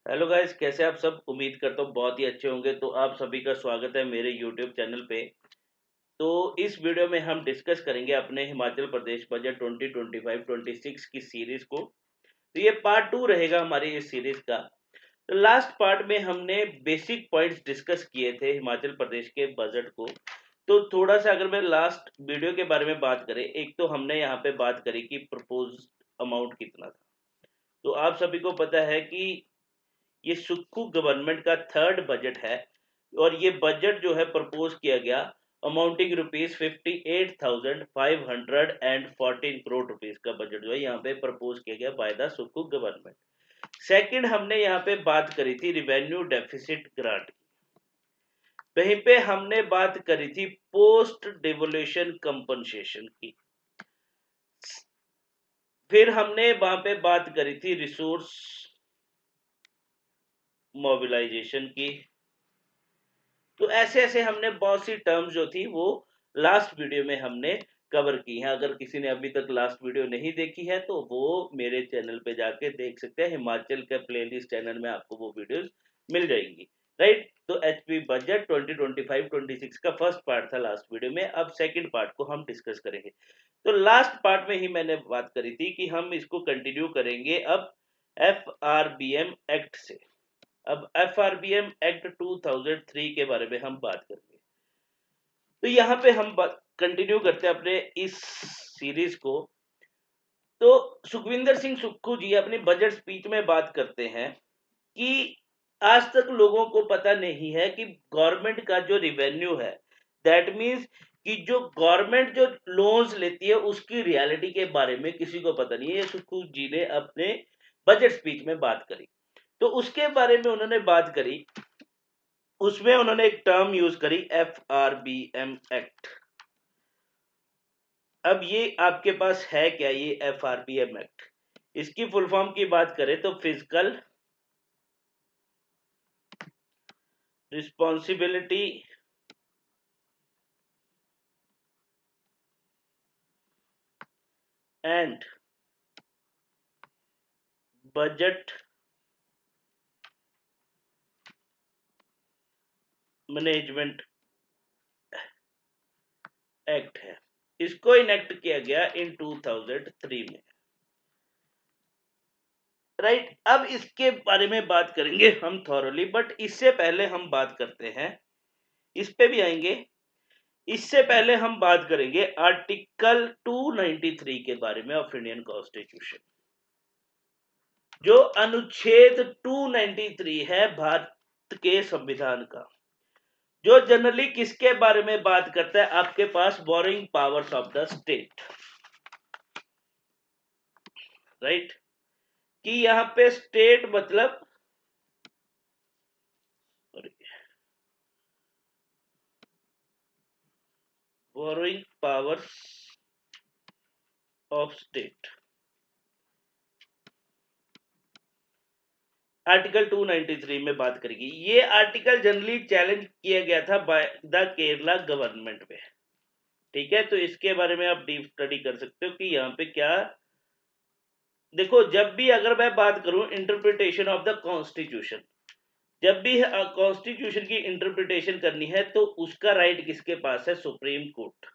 Hello guys, कैसे आप सब। उम्मीद करता हूँ बहुत ही अच्छे होंगे। तो आप सभी का स्वागत है मेरे यूट्यूब चैनल पे। तो इस वीडियो में हम डिस्कस करेंगे अपने हिमाचल प्रदेश बजट 2025-26 की सीरीज को। तो ये पार्ट 2 रहेगा हमारी इस सीरीज का। तो लास्ट पार्ट में हमने बेसिक पॉइंट्स डिस्कस किए थे हिमाचल प्रदेश के बजट को। तो थोड़ा सा अगर मैं लास्ट वीडियो के बारे में बात करें, एक तो हमने यहाँ पे बात करी कि प्रपोज अमाउंट कितना था। तो आप सभी को पता है कि ये सुक्खू गवर्नमेंट का थर्ड बजट है और ये बजट जो है प्रपोज किया गया अमाउंटिंग ₹58,514 रुपीज का बजट जो है यहाँ पे प्रपोज किया गया by the Sukhu government. Second, हमने यहाँ पे बात करी थी रिवेन्यू डेफिसिट ग्रांट की। वहीं पे हमने बात करी थी पोस्ट डिवोल्यूशन कंपनसेशन की। फिर हमने वहां पे बात करी थी रिसोर्स मोबिलाइजेशन की। तो ऐसे ऐसे हमने बहुत सी टर्म्स जो थी वो लास्ट वीडियो में हमने कवर की हैं। अगर किसी ने अभी तक लास्ट वीडियो नहीं देखी है तो वो मेरे चैनल पे जाके देख सकते हैं। हिमाचल के प्लेलिस्ट चैनल में आपको वो वीडियोस मिल जाएंगी, राइट। तो एचपी बजट 2025-26 का फर्स्ट पार्ट था लास्ट वीडियो में। अब सेकंड पार्ट को हम डिस्कस करेंगे। तो लास्ट पार्ट में ही मैंने बात करी थी कि हम इसको कंटिन्यू करेंगे अब FRBM एक्ट से। अब FRBM एक्ट 2003 के बारे में हम बात करेंगे। तो यहाँ पे हम कंटिन्यू करते हैं अपने इस सीरीज को। तो सुखविंदर सिंह सुक्खू जी अपनी बजट स्पीच में बात करते हैं कि आज तक लोगों को पता नहीं है कि गवर्नमेंट का जो रिवेन्यू है, दैट मीन्स कि जो गवर्नमेंट जो लोन्स लेती है उसकी रियलिटी के बारे में किसी को पता नहीं है। ये सुक्खू जी ने अपने बजट स्पीच में बात करी। तो उसके बारे में उन्होंने बात करी। उसमें उन्होंने एक टर्म यूज करी FRBM एक्ट। अब ये आपके पास है क्या, ये FRBM एक्ट? इसकी फुल फॉर्म की बात करें तो physical responsibility and budget management act है। इसको इनेक्ट किया गया इन 2003 में, राइट। अब इसके बारे में बात करेंगे हम थॉरली, बट इससे पहले हम बात करते हैं, इस पे भी आएंगे। इससे पहले हम बात करेंगे आर्टिकल 293 के बारे में ऑफ इंडियन कॉन्स्टिट्यूशन। जो अनुच्छेद 293 है भारत के संविधान का, जो जनरली किसके बारे में बात करता है, आपके पास borrowing powers of the state, right. कि यहां पे स्टेट मतलब borrowing powers of state, article 293 में बात करेगी। ये आर्टिकल जनरली चैलेंज किया गया था बाय द केरला गवर्नमेंट में, ठीक है। तो इसके बारे में आप डीप स्टडी कर सकते हो कि यहाँ पे क्या। देखो, जब भी अगर मैं बात करूं इंटरप्रिटेशन ऑफ द कॉन्स्टिट्यूशन, जब भी कॉन्स्टिट्यूशन की इंटरप्रिटेशन करनी है तो उसका राइट किसके पास है? सुप्रीम कोर्ट,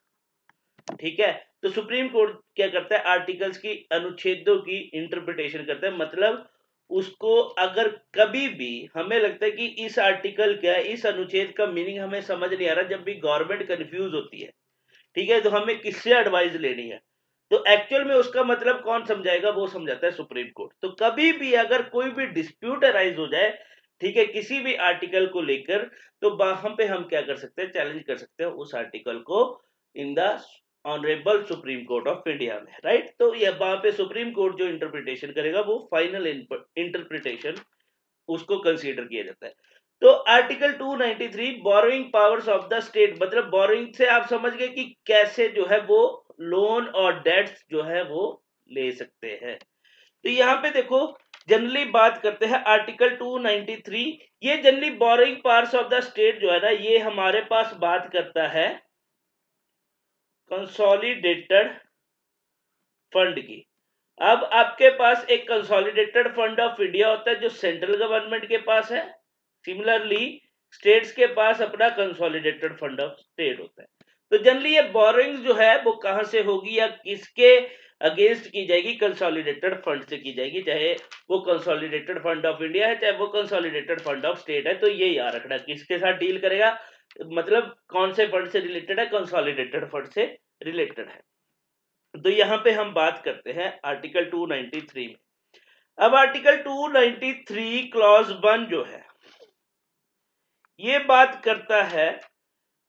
ठीक है। तो सुप्रीम कोर्ट क्या करता है? आर्टिकल्स की, अनुच्छेदों की इंटरप्रिटेशन करता है। मतलब उसको अगर कभी भी हमें लगता है कि इस आर्टिकल क्या, इस अनुच्छेद का मीनिंग हमें समझ नहीं आ रहा, जब भी गवर्नमेंट कंफ्यूज होती है, ठीक है, तो हमें किससे एडवाइस लेनी है? तो एक्चुअल में उसका मतलब कौन समझाएगा? वो समझाता है सुप्रीम कोर्ट। तो कभी भी अगर कोई भी डिस्प्यूट अराइज हो जाए, ठीक है, किसी भी आर्टिकल को लेकर, तो वहां पे हम क्या कर सकते हैं? चैलेंज कर सकते हैं उस आर्टिकल को in the honourable supreme court of India में, राइट। तो ये वहां पे सुप्रीम कोर्ट जो इंटरप्रिटेशन करेगा वो फाइनल इंटरप्रिटेशन उसको कंसीडर किया जाता है। तो article 293 borrowing powers of the state, मतलब बोरोइंग से आप समझ गए कि कैसे जो है वो लोन और डेट्स जो है वो ले सकते हैं। तो यहां पे देखो, जनरली बात करते हैं आर्टिकल 293, ये generally borrowing powers of the state जो है ना, ये हमारे पास बात करता है कंसोलिडेटेड फंड की। अब आपके पास एक कंसोलिडेटेड फंड ऑफ इंडिया होता है जो सेंट्रल गवर्नमेंट के पास है, सिमिलरली स्टेट्स के पास अपना कंसोलिडेटेड फंड ऑफ स्टेट होता है। तो जनरली ये बोरोइंग्स जो है वो कहां से होगी या किसके अगेंस्ट की जाएगी? कंसोलिडेटेड फंड से की जाएगी, चाहे वो कंसोलिडेटेड फंड ऑफ इंडिया है चाहे वो कंसोलिडेटेड फंड ऑफ स्टेट है। तो ये याद रखना किसके साथ डील करेगा, मतलब कौन से फंड से रिलेटेड है, कंसोलिडेटेड फंड से रिलेटेड है। तो यहां पे हम बात करते हैं आर्टिकल 293 में। अब आर्टिकल 293 क्लॉज 1 जो है ये बात करता है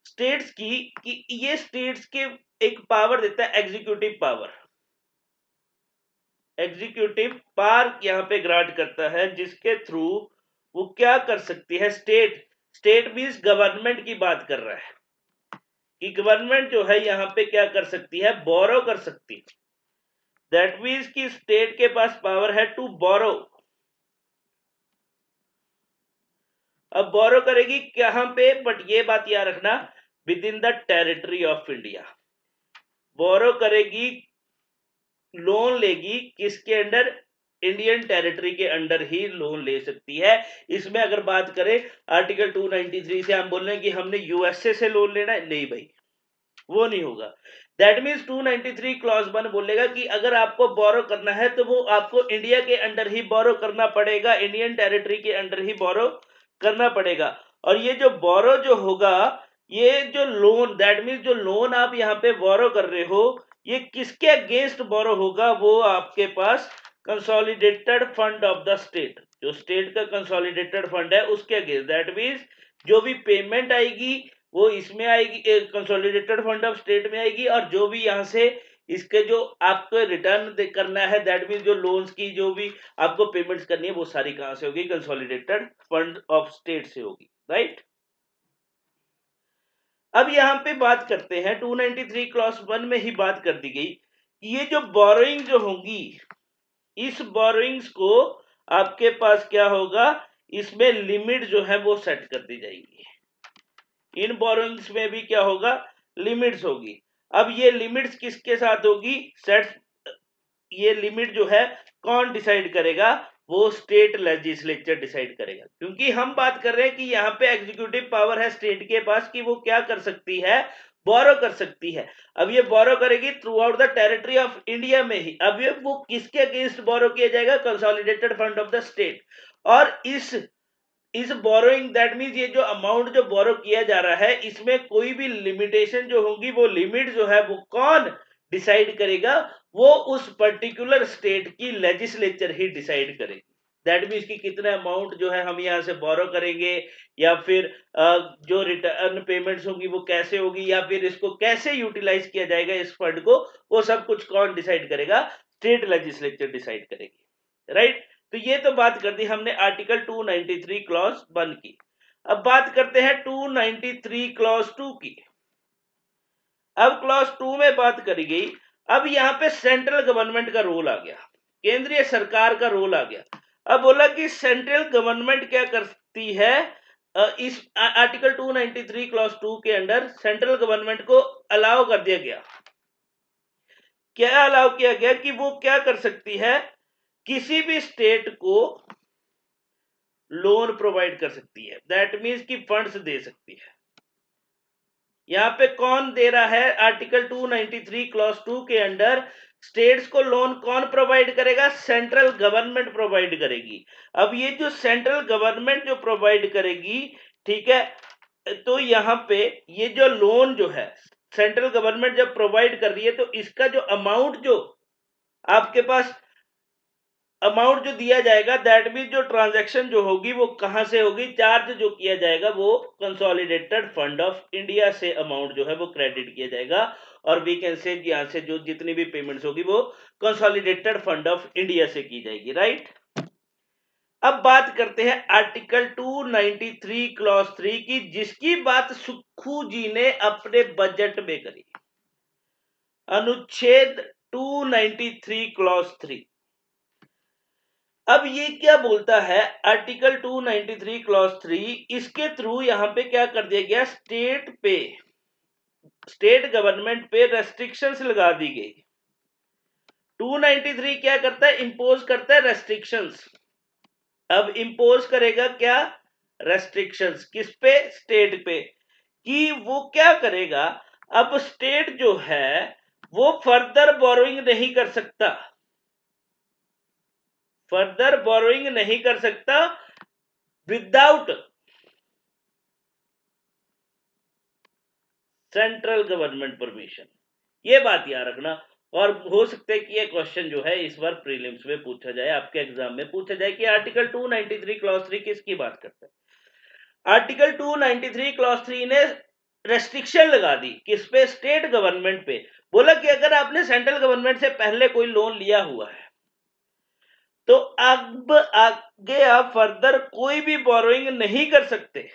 स्टेट्स की, कि ये स्टेट्स के एक पावर देता है एग्जीक्यूटिव पावर। एग्जीक्यूटिव पावर यहां पे ग्रांट करता है जिसके थ्रू वो क्या कर सकती है, स्टेट मींस गवर्नमेंट की बात कर रहा है कि गवर्नमेंट जो है यहां पे क्या कर सकती है, बोरो कर सकती है। दैट मींस कि स्टेट के पास पावर है टू बोरो। अब बोरो करेगी कहां पे, बट ये बात याद रखना within the territory of India. Borrow करेगी, लोन लेगी किसके अंडर, इंडियन टेरिटरी के अंडर ही लोन ले सकती है। इसमें अगर बात करें आर्टिकल 293 से हम बोल रहे हैं कि हमने यूएसए से लोन लेना है, नहीं भाई वो नहीं होगा। दैट मीन्स 293 क्लॉज 1 बोलेगा कि अगर आपको बोरो करना है तो वो आपको इंडिया के अंडर ही बोरो करना पड़ेगा, इंडियन टेरिटरी के अंडर ही बोरो करना पड़ेगा। और ये जो बोरो जो होगा, ये जो लोन, दैट मीन्स जो लोन आप यहाँ पे बोरो कर रहे हो ये किसके अगेंस्ट बोरो होगा, वो आपके पास consolidated fund of the state, जो स्टेट का कंसोलिडेटेड फंड है उसके अगेंस्ट। दैट मीन्स जो भी पेमेंट आएगी वो इसमें आएगी, कंसोलिडेटेड फंड ऑफ स्टेट में आएगी, और जो भी यहाँ से इसके जो आपको रिटर्न करना है, दैट मीन्स जो लोन्स की जो भी आपको पेमेंट्स करनी है वो सारी कहां से होगी, कंसोलिडेटेड फंड ऑफ स्टेट से होगी, राइट। अब यहां पे बात करते हैं 293 क्लॉज 1 में ही बात कर दी गई, ये जो बोरोइंग जो होगी इस बोरोइंग्स को आपके पास क्या होगा, इसमें लिमिट जो है वो सेट कर दी जाएगी। इन बोरोइंग्स में भी क्या होगा, लिमिट्स होगी। अब ये लिमिट्स किसके साथ होगी, सेट, ये लिमिट जो है कौन डिसाइड करेगा, वो स्टेट लेजिस्लेचर डिसाइड करेगा। क्योंकि हम बात कर रहे हैं कि यहाँ पे एग्जीक्यूटिव पावर है स्टेट के पास कि वो क्या कर सकती है, बोरो कर सकती है। अब ये बोरो करेगी through out the territory of India में ही। अब ये वो किसके अगेंस्ट बोरो किया जाएगा, consolidated fund of the state. और इस बोरोइंग, दैट मींस ये जो अमाउंट जो बोरो किया जा रहा है इसमें कोई भी लिमिटेशन जो होगी, वो लिमिट जो है वो कौन डिसाइड करेगा, वो उस पर्टिकुलर स्टेट की लेजिस्लेचर ही डिसाइड करेगी। दैट मीन्स कि कितना अमाउंट जो है हम यहाँ से बोरो करेंगे, या फिर जो रिटर्न पेमेंट्स होंगी वो कैसे होगी, या फिर इसको कैसे यूटिलाइज किया जाएगा इस फंड को, वो सब कुछ कौन डिसाइड करेगा, स्टेट लेजिस्लेचर डिसाइड करेगी, राइट। तो ये तो बात कर दी हमने आर्टिकल 293 क्लॉज 1 की। अब बात करते हैं 293 क्लॉज 2 की। अब क्लॉज 2 में बात करी गई, अब यहाँ पे सेंट्रल गवर्नमेंट का रोल आ गया, केंद्रीय सरकार का रोल आ गया। अब बोला कि सेंट्रल गवर्नमेंट क्या करती है, इस आर्टिकल 293 क्लॉज 2 के अंडर सेंट्रल गवर्नमेंट को अलाउ कर दिया गया, क्या अलाउ किया गया कि वो क्या कर सकती है, किसी भी स्टेट को लोन प्रोवाइड कर सकती है। दैट मीन्स कि फंड्स दे सकती है। यहां पे कौन दे रहा है, आर्टिकल 293 क्लॉज 2 के अंडर स्टेट्स को लोन कौन प्रोवाइड करेगा, सेंट्रल गवर्नमेंट प्रोवाइड करेगी। अब ये जो सेंट्रल गवर्नमेंट जो प्रोवाइड करेगी, ठीक है, तो यहां पे ये जो लोन जो है सेंट्रल गवर्नमेंट जब प्रोवाइड कर रही है तो इसका जो अमाउंट जो आपके पास अमाउंट जो दिया जाएगा, दैट मीन जो ट्रांजैक्शन जो होगी वो कहां से होगी, चार्ज जो किया जाएगा वो कंसोलिडेटेड फंड ऑफ इंडिया से अमाउंट जो है वो क्रेडिट किया जाएगा। और वी कैन से यहां से जो जितनी भी पेमेंट्स होगी वो कंसोलिडेटेड फंड ऑफ इंडिया से की जाएगी, राइट। अब बात करते हैं आर्टिकल 293 क्लॉज 3 की, जिसकी बात सुक्खू जी ने अपने बजट में करी। अनुच्छेद 293 क्लॉज 3। अब ये क्या बोलता है, आर्टिकल 293 क्लॉज 3, इसके थ्रू यहां पे क्या कर दिया गया, स्टेट गवर्नमेंट पे रेस्ट्रिक्शंस लगा दी गई। 293 क्या करता है, इंपोज करता है रेस्ट्रिक्शंस। अब इंपोज करेगा क्या, रेस्ट्रिक्शंस, किस पे, स्टेट पे, कि वो क्या करेगा, अब स्टेट जो है वो फर्दर बोरोइंग नहीं कर सकता, फर्दर बोरोइंग नहीं कर सकता विदाउट सेंट्रल गवर्नमेंट परमिशन। ये बात याद रखना, और हो सकता है कि ये क्वेश्चन जो है इस बार प्रीलिम्स में पूछा जाए, आपके एग्जाम में पूछा जाए कि आर्टिकल 293 क्लॉज 3 किसकी बात करता है। आर्टिकल 293 क्लॉज 3 ने रेस्ट्रिक्शन लगा दी किस पे, स्टेट गवर्नमेंट पे। बोला कि अगर आपने सेंट्रल गवर्नमेंट से पहले कोई लोन लिया हुआ है तो अब आगे आप फर्दर कोई भी बोरोइंग नहीं कर सकते,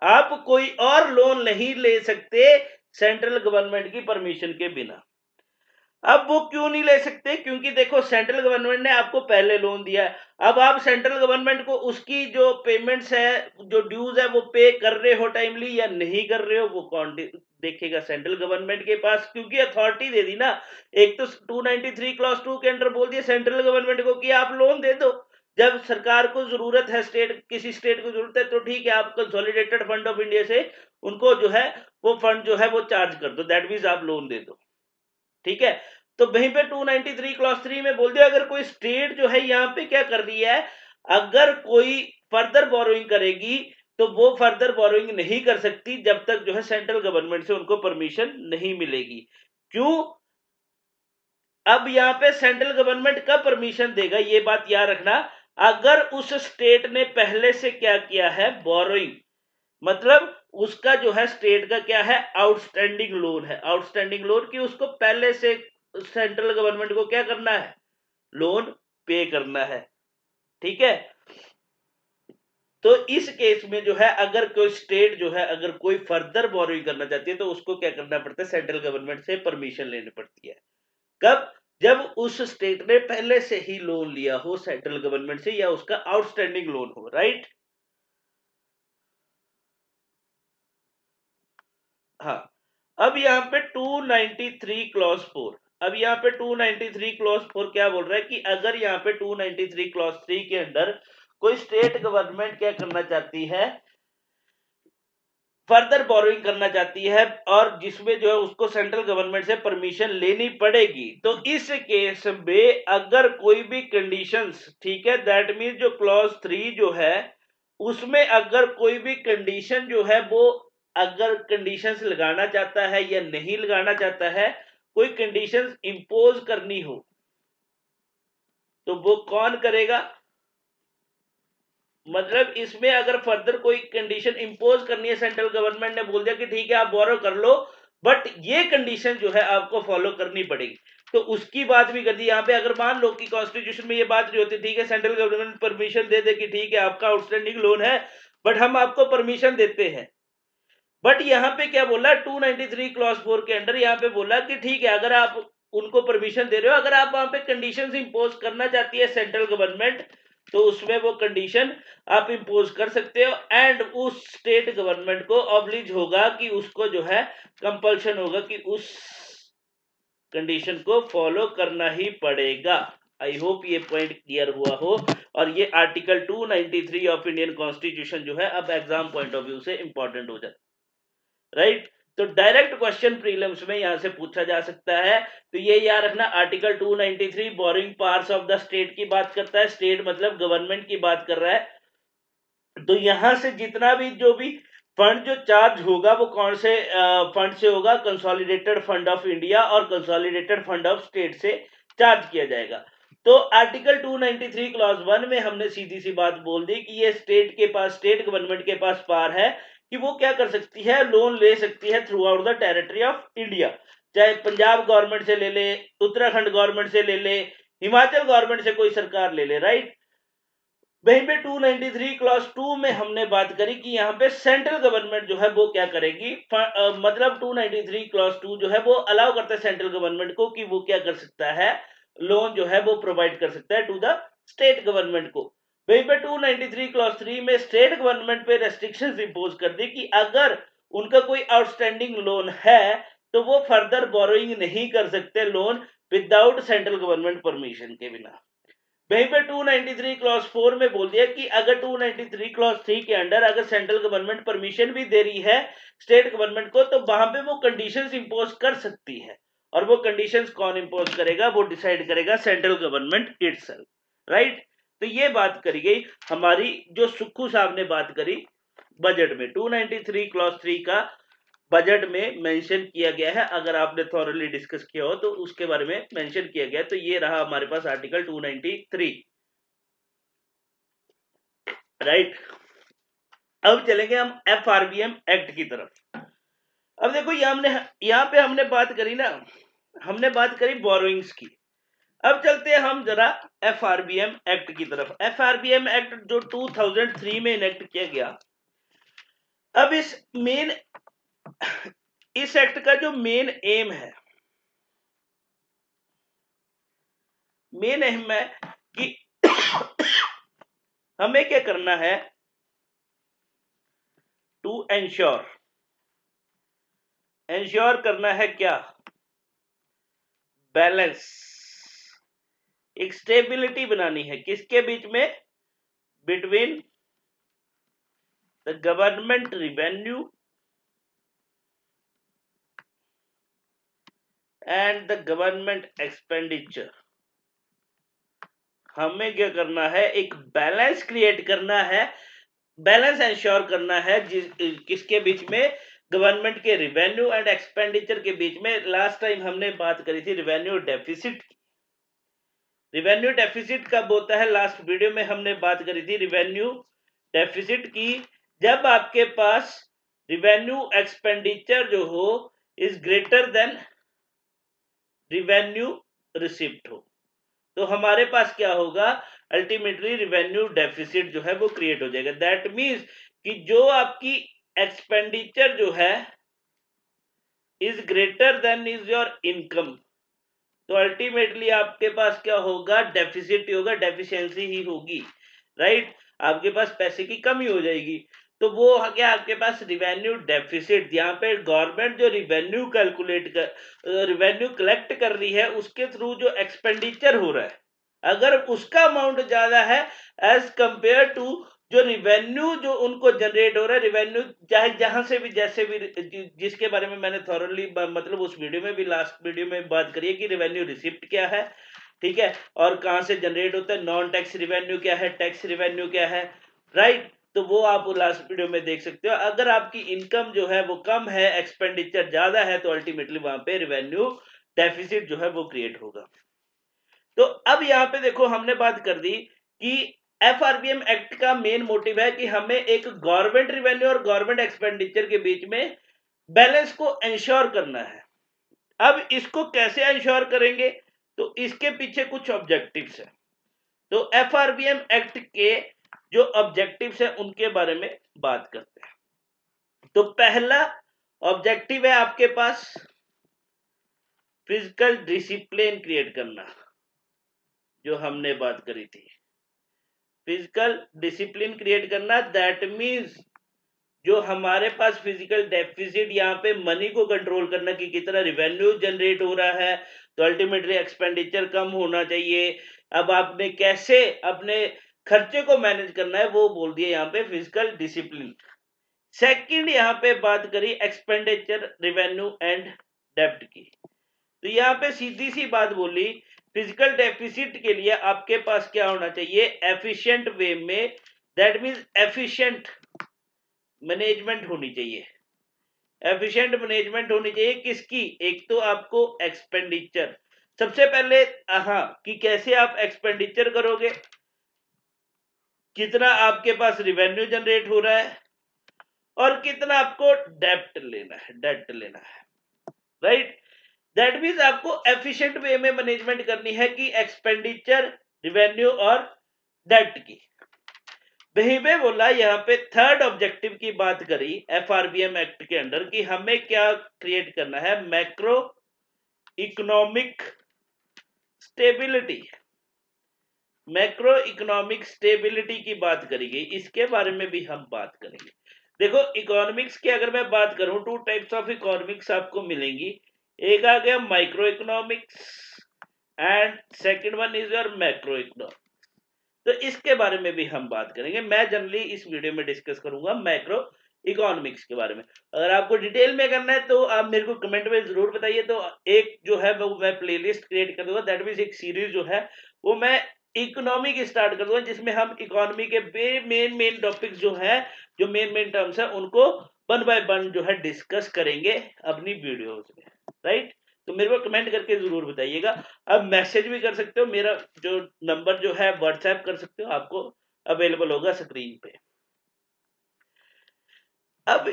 आप कोई और लोन नहीं ले सकते सेंट्रल गवर्नमेंट की परमिशन के बिना। अब वो क्यों नहीं ले सकते, क्योंकि देखो सेंट्रल गवर्नमेंट ने आपको पहले लोन दिया है, अब आप सेंट्रल गवर्नमेंट को उसकी जो पेमेंट्स है, जो ड्यूज है, वो पे कर रहे हो टाइमली या नहीं कर रहे हो, वो कौन देखेगा, सेंट्रल गवर्नमेंट के पास, क्योंकि अथॉरिटी दे दी ना। एक तो 293 क्लॉज 2 के अंडर बोल दिया सेंट्रल गवर्नमेंट को कि आप लोन दे दो, जब सरकार को जरूरत है, स्टेट किसी स्टेट को जरूरत है तो ठीक है, आप कंसोलिडेटेड फंड ऑफ इंडिया से उनको जो है वो फंड जो है वो चार्ज कर दो, दैट मींस आप लोन दे दो, ठीक है। तो वहीं पे 293 क्लॉज 3 में बोल दिया अगर कोई स्टेट जो है यहाँ पे क्या कर रही है, अगर कोई फर्दर बोरोइंग करेगी तो वो फर्दर बोरोइंग नहीं कर सकती जब तक जो है सेंट्रल गवर्नमेंट से उनको परमिशन नहीं मिलेगी। क्यों, अब यहाँ पे सेंट्रल गवर्नमेंट का परमिशन देगा, ये बात याद रखना, अगर उस स्टेट ने पहले से क्या किया है, बोरोइंग, मतलब उसका जो है स्टेट का क्या है, आउटस्टैंडिंग लोन है, आउटस्टैंडिंग लोन की उसको पहले से सेंट्रल गवर्नमेंट को क्या करना है, लोन पे करना है, ठीक है। तो इस केस में जो है अगर कोई स्टेट जो है अगर कोई फर्दर बोरोइंग करना चाहती है तो उसको क्या करना पड़ता है, सेंट्रल गवर्नमेंट से परमिशन लेनी पड़ती है। कब, जब उस स्टेट ने पहले से ही लोन लिया हो सेंट्रल गवर्नमेंट से या उसका आउटस्टैंडिंग लोन हो, राइट। हाँ, अब यहाँ पे 293 क्लॉज 4, अब यहाँ पे 293 क्लॉज 4 क्या बोल रहा है कि अगर यहाँ पे 293 क्लॉज 3 के अंदर कोई स्टेट गवर्नमेंट क्या करना चाहती है, फर्दर बोरोइंग करना चाहती है और जिसमें जो है उसको सेंट्रल गवर्नमेंट से परमिशन लेनी पड़ेगी, तो इस केस में अगर कोई भी कंडीशंस, ठीक है, दैट मीन जो क्लॉज 3 जो है उसमें अगर कोई भी कंडीशन जो है वो अगर कंडीशंस लगाना चाहता है या नहीं लगाना चाहता है, कोई कंडीशंस इंपोज करनी हो तो वो कौन करेगा, मतलब इसमें अगर फर्दर कोई कंडीशन इंपोज करनी है, सेंट्रल गवर्नमेंट ने बोल दिया कि ठीक है आप बोरो कर लो बट ये कंडीशन जो है आपको फॉलो करनी पड़ेगी, तो उसकी बात भी कर दी। यहाँ पे अगर मान लो कि कॉन्स्टिट्यूशन में ये बात नहीं होती, ठीक है सेंट्रल गवर्नमेंट परमिशन दे दे कि ठीक है आपका आउटस्टैंडिंग लोन है बट हम आपको परमिशन देते हैं, बट यहाँ पे क्या बोला 293 क्लॉज 4 के अंडर, यहाँ पे बोला कि ठीक है अगर आप उनको परमिशन दे रहे हो, अगर आप वहां पे कंडीशंस इंपोज करना चाहती है सेंट्रल गवर्नमेंट तो उसमें वो कंडीशन आप इंपोज कर सकते हो, एंड उस स्टेट गवर्नमेंट को ऑब्लिज होगा कि उसको जो है कंपल्शन होगा कि उस कंडीशन को फॉलो करना ही पड़ेगा। आई होप ये पॉइंट क्लियर हुआ हो, और ये आर्टिकल 293 ऑफ इंडियन कॉन्स्टिट्यूशन जो है अब एग्जाम पॉइंट ऑफ व्यू से इंपॉर्टेंट हो जाता है, राइट। तो डायरेक्ट क्वेश्चन प्रीलिम्स में यहां से पूछा जा सकता है, तो ये याद रखना article 293 boring parts of the state की बात करता है, स्टेट मतलब गवर्नमेंट की बात कर रहा है, तो यहां से जितना भी जो भी फंड जो चार्ज होगा वो कौन से फंड से होगा, कंसोलिडेटेड फंड ऑफ इंडिया और कंसोलिडेटेड फंड ऑफ स्टेट से चार्ज किया जाएगा। तो आर्टिकल 293 क्लॉज 1 में हमने सीधी सी बात बोल दी कि ये स्टेट के पास, स्टेट गवर्नमेंट के पास पावर है कि वो क्या कर सकती है, लोन ले सकती है through out the territory of India, चाहे पंजाब गवर्नमेंट से ले ले, उत्तराखंड गवर्नमेंट से ले ले, हिमाचल गवर्नमेंट से कोई सरकार ले ले, राइट। वहीं पे 293 क्लॉज 2 में हमने बात करी कि यहाँ पे सेंट्रल गवर्नमेंट जो है वो क्या करेगी, मतलब 293 क्लॉज 2 जो है वो अलाउ करता है सेंट्रल गवर्नमेंट को कि वो क्या कर सकता है, लोन जो है वो प्रोवाइड कर सकता है टू द स्टेट गवर्नमेंट को। वहीं पे 293 क्लॉज 3 में स्टेट गवर्नमेंट पे रेस्ट्रिक्शंस इंपोज कर दी कि अगर उनका कोई आउटस्टैंडिंग लोन है तो वो फर्दर बोरोइंग नहीं कर सकते loan without central government permission के बिना। वहीं पे 293 क्लॉज 4 में बोल दिया कि अगर 293 क्लॉज 3 के अंडर अगर सेंट्रल गवर्नमेंट परमिशन भी दे रही है स्टेट गवर्नमेंट को, तो वहां पे वो कंडीशंस इंपोज कर सकती है। और वो कंडीशंस कौन इंपोज करेगा? वो डिसाइड करेगा सेंट्रल गवर्नमेंट इटसेल्फ, राइट। तो ये बात करी गई हमारी, जो सुक्खू साहब ने बात करी बजट में, 293 क्लॉज 3 का बजट में मेंशन किया गया है। अगर आपने थॉरली डिस्कस किया हो तो उसके बारे में मेंशन किया गया है। तो ये रहा हमारे पास आर्टिकल 293, राइट। अब चलेंगे हम एफआरबीएम एक्ट की तरफ। अब देखो यहाँ पे हमने बात करी ना, हमने बात करी बोरोइंग्स की। अब चलते हैं हम जरा एफआरबीएम एक्ट की तरफ। एफआरबीएम एक्ट जो 2003 में इनेक्ट किया गया। अब इस एक्ट का जो मेन एम है कि हमें क्या करना है, टू एंश्योर करना है क्या, बैलेंस, एक स्टेबिलिटी बनानी है किसके बीच में, between the government revenue and the government expenditure. हमें क्या करना है, एक बैलेंस क्रिएट करना है, बैलेंस एंश्योर करना है किसके बीच में, गवर्नमेंट के रिवेन्यू एंड एक्सपेंडिचर के बीच में। लास्ट टाइम हमने बात करी थी रिवेन्यू डेफिसिट की। रिवेन्यू डेफिसिट कब होता है, लास्ट वीडियो में हमने बात करी थी रिवेन्यू डेफिसिट की, जब आपके पास रिवेन्यू एक्सपेंडिचर जो हो is greater than revenue receipt हो, तो हमारे पास क्या होगा, अल्टीमेटली रिवेन्यू डेफिसिट जो है वो क्रिएट हो जाएगा। दैट मीन्स कि जो आपकी एक्सपेंडिचर जो है is greater than is your income, तो अल्टीमेटली आपके पास क्या होगा, डेफिसिट होगा, डेफिशिएंसी ही होगी, राइट। आपके पास पैसे की कमी हो जाएगी। तो वो क्या आपके पास रिवेन्यू डेफिसिट, यहाँ पे गवर्नमेंट जो रिवेन्यू कलेक्ट कर रही है उसके थ्रू जो एक्सपेंडिचर हो रहा है, अगर उसका अमाउंट ज्यादा है एज कंपेयर टू जो रिवेन्यू जो उनको जनरेट हो रहा है, रिवेन्यू चाहे जहां से भी जैसे भी, जिसके बारे में मैंने थॉरली मतलब उस वीडियो में भी, लास्ट वीडियो में बात करी है कि रिवेन्यू रिसिप्ट क्या है, ठीक है, और कहां से जनरेट होता है, नॉन टैक्स रिवेन्यू क्या है, टैक्स रिवेन्यू क्या है, राइट। तो वो आप लास्ट वीडियो में देख सकते हो। अगर आपकी इनकम जो है वो कम है, एक्सपेंडिचर ज्यादा है, तो अल्टीमेटली वहां पे रिवेन्यू डेफिसिट जो है वो क्रिएट होगा। तो अब यहाँ पे देखो हमने बात कर दी कि एफआरबीएम एक्ट का मेन मोटिव है कि हमें एक गवर्नमेंट रिवेन्यू और गवर्नमेंट एक्सपेंडिचर के बीच में बैलेंस को इंश्योर करना है। अब इसको कैसे इंश्योर करेंगे, तो इसके पीछे कुछ ऑब्जेक्टिव्स है। तो एफआरबीएम एक्ट के जो ऑब्जेक्टिव्स है उनके बारे में बात करते हैं। तो पहला ऑब्जेक्टिव है आपके पास फिजिकल डिसिप्लिन क्रिएट करना, जो हमने बात करी थी, फिजिकल डिसिप्लिन क्रिएट करना। दैट मीन्स जो हमारे पास फिजिकल डेफिसिट, यहाँ पे मनी को कंट्रोल करना कि कितना रिवेन्यू जनरेट हो रहा है, तो अल्टीमेटली एक्सपेंडिचर कम होना चाहिए। अब आपने कैसे अपने खर्चे को मैनेज करना है वो बोल दिया यहाँ पे फिजिकल डिसिप्लिन। सेकंड यहाँ पे बात करी एक्सपेंडिचर, रिवेन्यू एंड डेब्ट की। तो यहाँ पे सीधी सी बात बोली, फिजिकल डेफिसिट के लिए आपके पास क्या होना चाहिए, एफिशिएंट वे में, दैट मींस एफिशिएंट मैनेजमेंट होनी चाहिए। एफिशिएंट मैनेजमेंट होनी चाहिए किसकी, एक तो आपको एक्सपेंडिचर, सबसे पहले हाँ कि कैसे आप एक्सपेंडिचर करोगे, कितना आपके पास रिवेन्यू जनरेट हो रहा है और कितना आपको डेट लेना है, राइट। दैट मीन्स आपको एफिशिएंट वे में मैनेजमेंट करनी है कि एक्सपेंडिचर, रिवेन्यू और डेट की। वहीं पे बोला यहाँ पे थर्ड ऑब्जेक्टिव की बात करी एफआरबीएम एक्ट के अंडर कि हमें क्या क्रिएट करना है, macro economic stability. Macro economic stability की बात करी गई, इसके बारे में भी हम बात करेंगे। देखो इकोनॉमिक्स की अगर मैं बात करूं, टू टाइप्स ऑफ इकोनॉमिक्स आपको मिलेंगी। एक आ गया micro economics and second one is your macro economics. तो इसके बारे में भी हम बात करेंगे। मैं जनरली इस वीडियो में डिस्कस करूंगा मैक्रो इकोनॉमिक्स के बारे में। अगर आपको डिटेल में करना है तो आप मेरे को कमेंट में जरूर बताइए, तो एक जो है वो मैं प्लेलिस्ट क्रिएट कर दूंगा, दैट मींस एक सीरीज जो है वो मैं इकोनॉमी की स्टार्ट कर दूंगा, जिसमें हम इकोनॉमी के मेन टॉपिक्स जो है, जो मेन टर्म्स है, उनको वन बाय वन जो है डिस्कस करेंगे अपनी वीडियोस में, राइट। तो मेरे को कमेंट करके जरूर बताइएगा। अब मैसेज भी कर सकते हो, मेरा जो नंबर जो है व्हाट्सएप कर सकते हो, आपको अवेलेबल होगा स्क्रीन पे। अब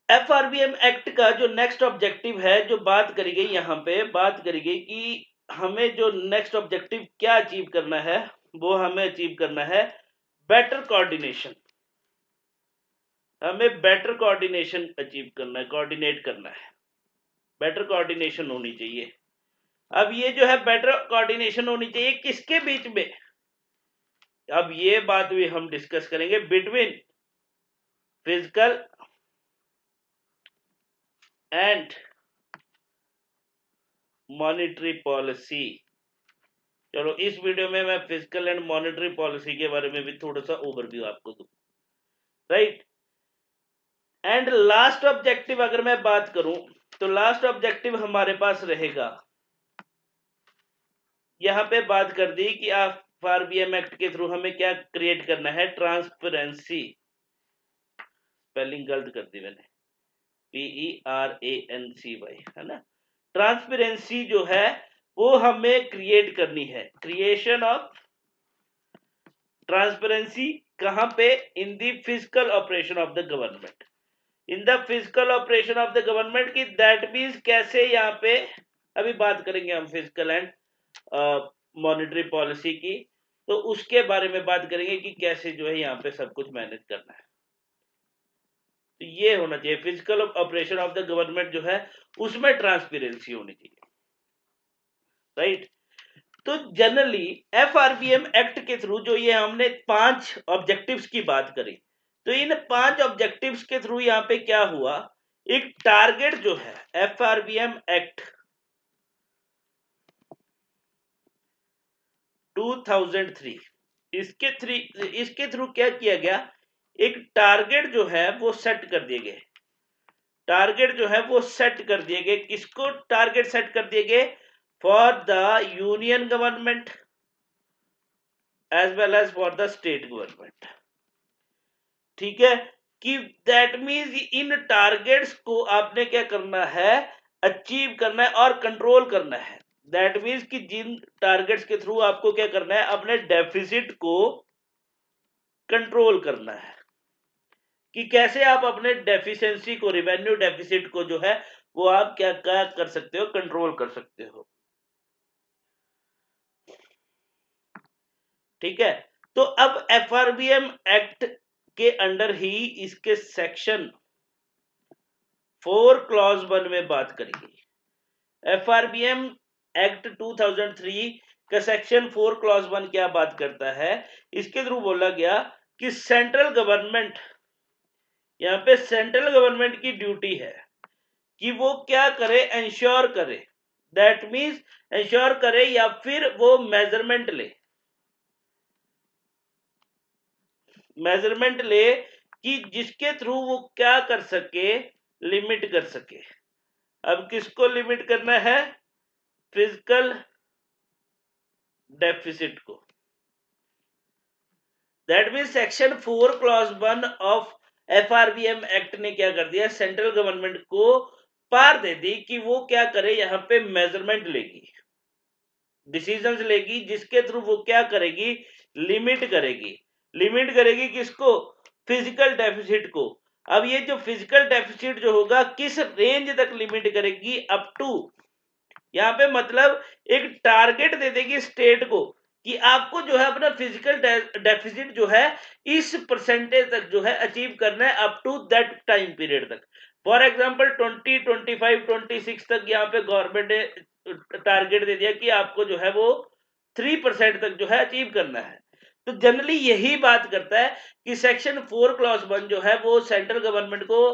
एफआरबीएम एक्ट का जो नेक्स्ट ऑब्जेक्टिव है, जो बात करी गई यहाँ पे, बात करी गई कि हमें जो नेक्स्ट ऑब्जेक्टिव क्या अचीव करना है, वो हमें अचीव करना है बेटर कोऑर्डिनेशन। हमें बेटर कोऑर्डिनेशन अचीव करना है, कोऑर्डिनेट करना है, बेटर कोऑर्डिनेशन होनी चाहिए। अब ये जो है बेटर कोऑर्डिनेशन होनी चाहिए किसके बीच में, अब ये बात भी हम डिस्कस करेंगे between physical and monetary policy. चलो इस वीडियो में मैं फिजिकल एंड मॉनेटरी पॉलिसी के बारे में भी थोड़ा सा ओवरव्यू आपको दूं, राइट। एंड लास्ट ऑब्जेक्टिव अगर मैं बात करूं तो लास्ट ऑब्जेक्टिव हमारे पास रहेगा, यहां पे बात कर दी कि एफआरबीएम एक्ट के थ्रू हमें क्या क्रिएट करना है, ट्रांसपेरेंसी। स्पेलिंग गलत कर दी मैंने, PERANCY, है ना। ट्रांसपेरेंसी जो है वो हमें क्रिएट करनी है, क्रिएशन ऑफ ट्रांसपेरेंसी कहां पे, in the physical operation of the government, in the physical operation of the government की, दैट मींस कैसे, यहाँ पे अभी बात करेंगे हम फिजिकल एंड मॉनेटरी पॉलिसी की, तो उसके बारे में बात करेंगे कि कैसे जो है यहाँ पे सब कुछ मैनेज करना है। तो ये होना चाहिए physical operation of the government जो है उसमें ट्रांसपेरेंसी होनी चाहिए, राइट। तो जनरली एफआरबीएम एक्ट के थ्रू जो ये हमने 5 ऑब्जेक्टिव्स की बात करी, तो इन 5 ऑब्जेक्टिव्स के थ्रू यहाँ पे क्या हुआ, एक टारगेट जो है एफआरबीएम एक्ट 2003, इसके थ्रू क्या किया गया, एक टारगेट जो है वो सेट कर दिए गए, टारगेट जो है वो सेट कर दिए गए, किसको टारगेट सेट कर दिए गए, for the union government as well as for the state government, ठीक है। कि दैट मींस इन टारगेट्स को आपने क्या करना है, अचीव करना है और कंट्रोल करना है। दैट मींस कि जिन टारगेट्स के थ्रू आपको क्या करना है, अपने डेफिसिट को कंट्रोल करना है, कि कैसे आप अपने डेफिशिएंसी को, रेवेन्यू डेफिसिट को जो है वो आप क्या क्या कर सकते हो, कंट्रोल कर सकते हो, ठीक है। तो अब एफआरबीएम एक्ट के अंडर ही इसके सेक्शन 4 क्लॉज 1 में बात करेंगे। एफआरबीएम एक्ट 2003 का सेक्शन 4 क्लॉज 1 क्या बात करता है, इसके थ्रू बोला गया कि सेंट्रल गवर्नमेंट, यहाँ पे सेंट्रल गवर्नमेंट की ड्यूटी है कि वो क्या करे, इंश्योर करे, दैट मींस इंश्योर करे या फिर वो मेजरमेंट ले कि जिसके थ्रू वो क्या कर सके, लिमिट कर सके। अब किसको लिमिट करना है, फिजिकल डेफिसिट को। That mean section 4 clause 1 of FRBM act ने क्या कर दिया, सेंट्रल गवर्नमेंट को पार दे दी कि वो क्या करे, यहाँ पे मेजरमेंट लेगी, डिसीजंस लेगी, जिसके थ्रू वो क्या करेगी, लिमिट करेगी। लिमिट करेगी किसको, फिजिकल डेफिसिट को। अब ये जो फिजिकल डेफिसिट जो होगा किस रेंज तक लिमिट करेगी, अप टू, यहाँ पे मतलब एक टारगेट दे देगी स्टेट को कि आपको जो है अपना फिजिकल डेफिसिट जो है इस परसेंटेज तक जो है अचीव करना है, up to that time period तक। फॉर एग्जांपल 20, 25, 26 तक यहाँ पे गवर्नमेंट ने टारगेट दे दिया कि आपको जो है वो 3% तक जो है अचीव करना है। तो जनरली यही बात करता है कि सेक्शन 4 क्लॉज 1 जो है वो सेंट्रल गवर्नमेंट को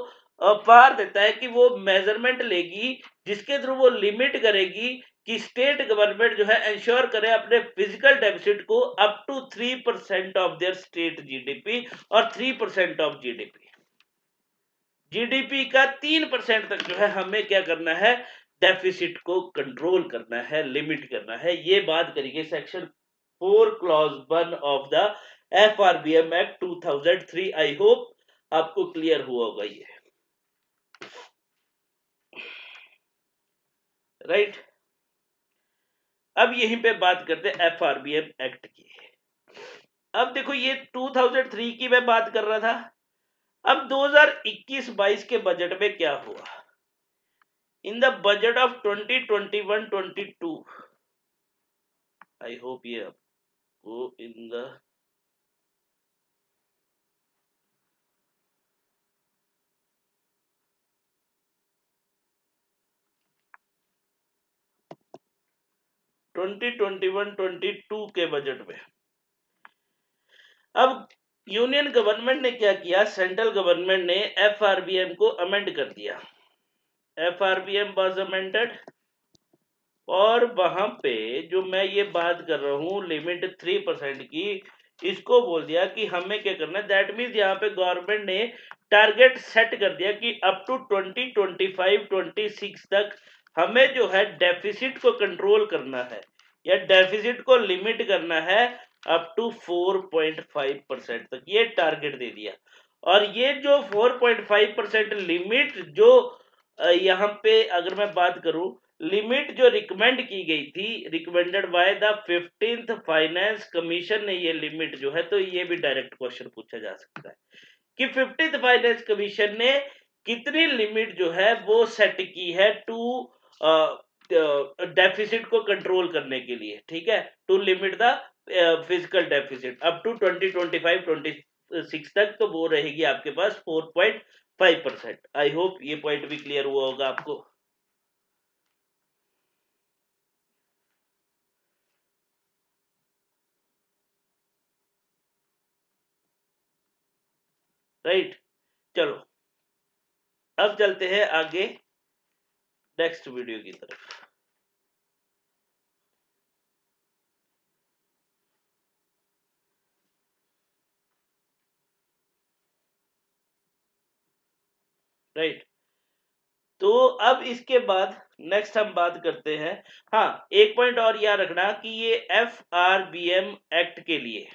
पार देता है कि वो मेजरमेंट लेगी, जिसके थ्रू वो लिमिट करेगी कि स्टेट गवर्नमेंट जो है इंश्योर करे अपने फिजिकल डेफिसिट को up to 3% of their state GDP और 3% ऑफ जीडीपी। जीडीपी का 3% तक जो है हमें क्या करना है, डेफिसिट को कंट्रोल करना है, लिमिट करना है। ये बात करेंगे section 4 clause 1 of the FRBM act 2003। I hope आपको क्लियर हुआ होगा ये, राइट। अब यहीं पे बात करते हैं FRBM एक्ट की। अब देखो ये 2003 की मैं बात कर रहा था। अब 2021-22 के बजट में क्या हुआ, in the budget of 2021-22, I hope ये आपको इन द 2021-22 के बजट में अब यूनियन गवर्नमेंट ने क्या किया, सेंट्रल गवर्नमेंट ने FRBM को अमेंड कर दिया। FRBM वाज अमेंडेड और वहां पे जो मैं ये बात कर रहा हूं लिमिट 3% की, इसको बोल दिया कि हमें क्या करना है, दैट मीन्स यहाँ पे गवर्नमेंट ने टारगेट सेट कर दिया कि अप टू 2025-26 तक हमें जो है डेफिसिट को कंट्रोल करना है या डेफिसिट को लिमिट करना है अप टू 4.5% तक, ये टारगेट दे दिया। और ये जो 4.5% लिमिट जो यहाँ पे अगर मैं बात करूं, लिमिट जो रिकमेंड की गई थी, recommended by the 15th finance commission ने ये लिमिट जो है, तो ये भी डायरेक्ट क्वेश्चन पूछा जा सकता है कि 15th फाइनेंस कमीशन ने कितनी लिमिट जो है वो सेट की है टू डेफिसिट को कंट्रोल करने के लिए, ठीक है, to limit the physical deficit up to 2025-26 तक, तो वो रहेगी आपके पास 4.5%। आई होप ये पॉइंट भी क्लियर हुआ होगा आपको, राइट। चलो अब चलते हैं आगे नेक्स्ट वीडियो की तरफ। राइट, तो अब इसके बाद नेक्स्ट हम बात करते हैं। हाँ, एक पॉइंट और याद रखना कि ये FRBM एक्ट के लिए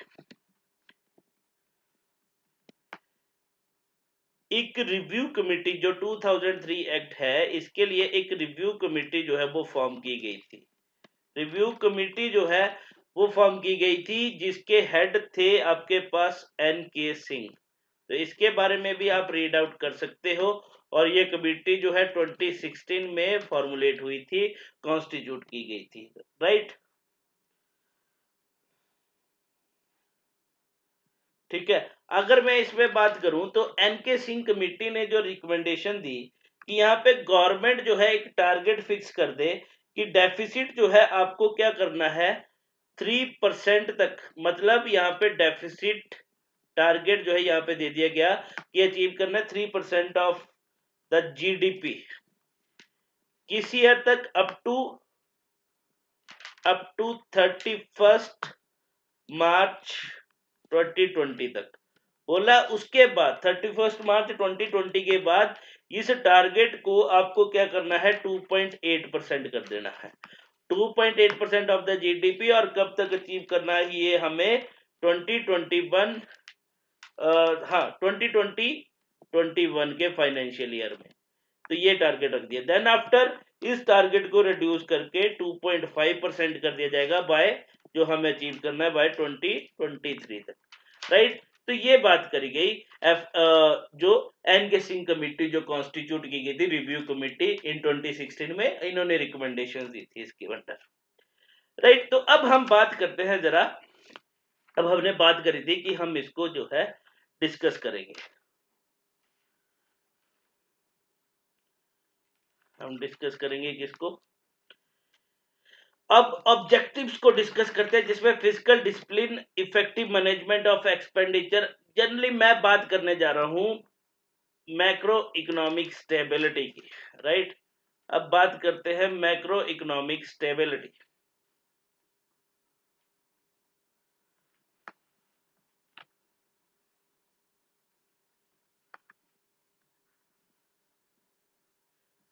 एक रिव्यू कमेटी, जो 2003 एक्ट है, इसके लिए एक रिव्यू कमेटी जो है वो फॉर्म की गई थी। रिव्यू कमेटी जो है वो फॉर्म की गई थी जिसके हेड थे आपके पास NK सिंह। तो इसके बारे में भी आप रीड आउट कर सकते हो। और ये कमेटी जो है 2016 में फॉर्मुलेट हुई थी, कॉन्स्टिट्यूट की गई थी, राइट। ठीक है, अगर मैं इसमें बात करूं तो NK सिंह कमेटी ने जो रिकमेंडेशन दी कि यहाँ पे गवर्नमेंट जो है एक टारगेट फिक्स कर दे कि डेफिसिट जो है आपको क्या करना है 3% तक, मतलब यहाँ पे डेफिसिट टारगेट जो है यहाँ पे दे दिया गया कि अचीव करना है 3% ऑफ द GDP किस ईयर तक, अप टू 31 मार्च 2020 तक बोला। उसके बाद 31 मार्च 2020 के बाद इस टारगेट को आपको क्या करना है 2.8% कर देना है, 2.8% ऑफ द GDP। और कब तक अचीव करना है ये हमें 2021 हाँ 2020-21 के फाइनेंशियल ईयर में, तो ये टारगेट रख दिया। देन आफ्टर इस टारगेट को रिड्यूस करके 2.5% कर दिया जाएगा बाय, जो हमें अचीव करना है बाय 2023 तक, राइट। तो ये बात करी गई जो NK सिंह कमेटी जो कॉन्स्टिट्यूट की गई थी रिव्यू कमेटी इन 2016 में, इन्होंने रिकमेंडेशंस दी थी इसके अंडर, राइट। तो अब हम बात करते हैं जरा, अब हमने बात करी थी कि हम इसको जो है डिस्कस करेंगे, हम डिस्कस करेंगे किसको, अब ऑब्जेक्टिव्स को डिस्कस करते हैं जिसमें physical discipline, effective management of expenditure. Generally मैं बात करने जा रहा हूं मैक्रो इकोनॉमिक स्टेबिलिटी की, राइट। अब बात करते हैं मैक्रो इकोनॉमिक स्टेबिलिटी।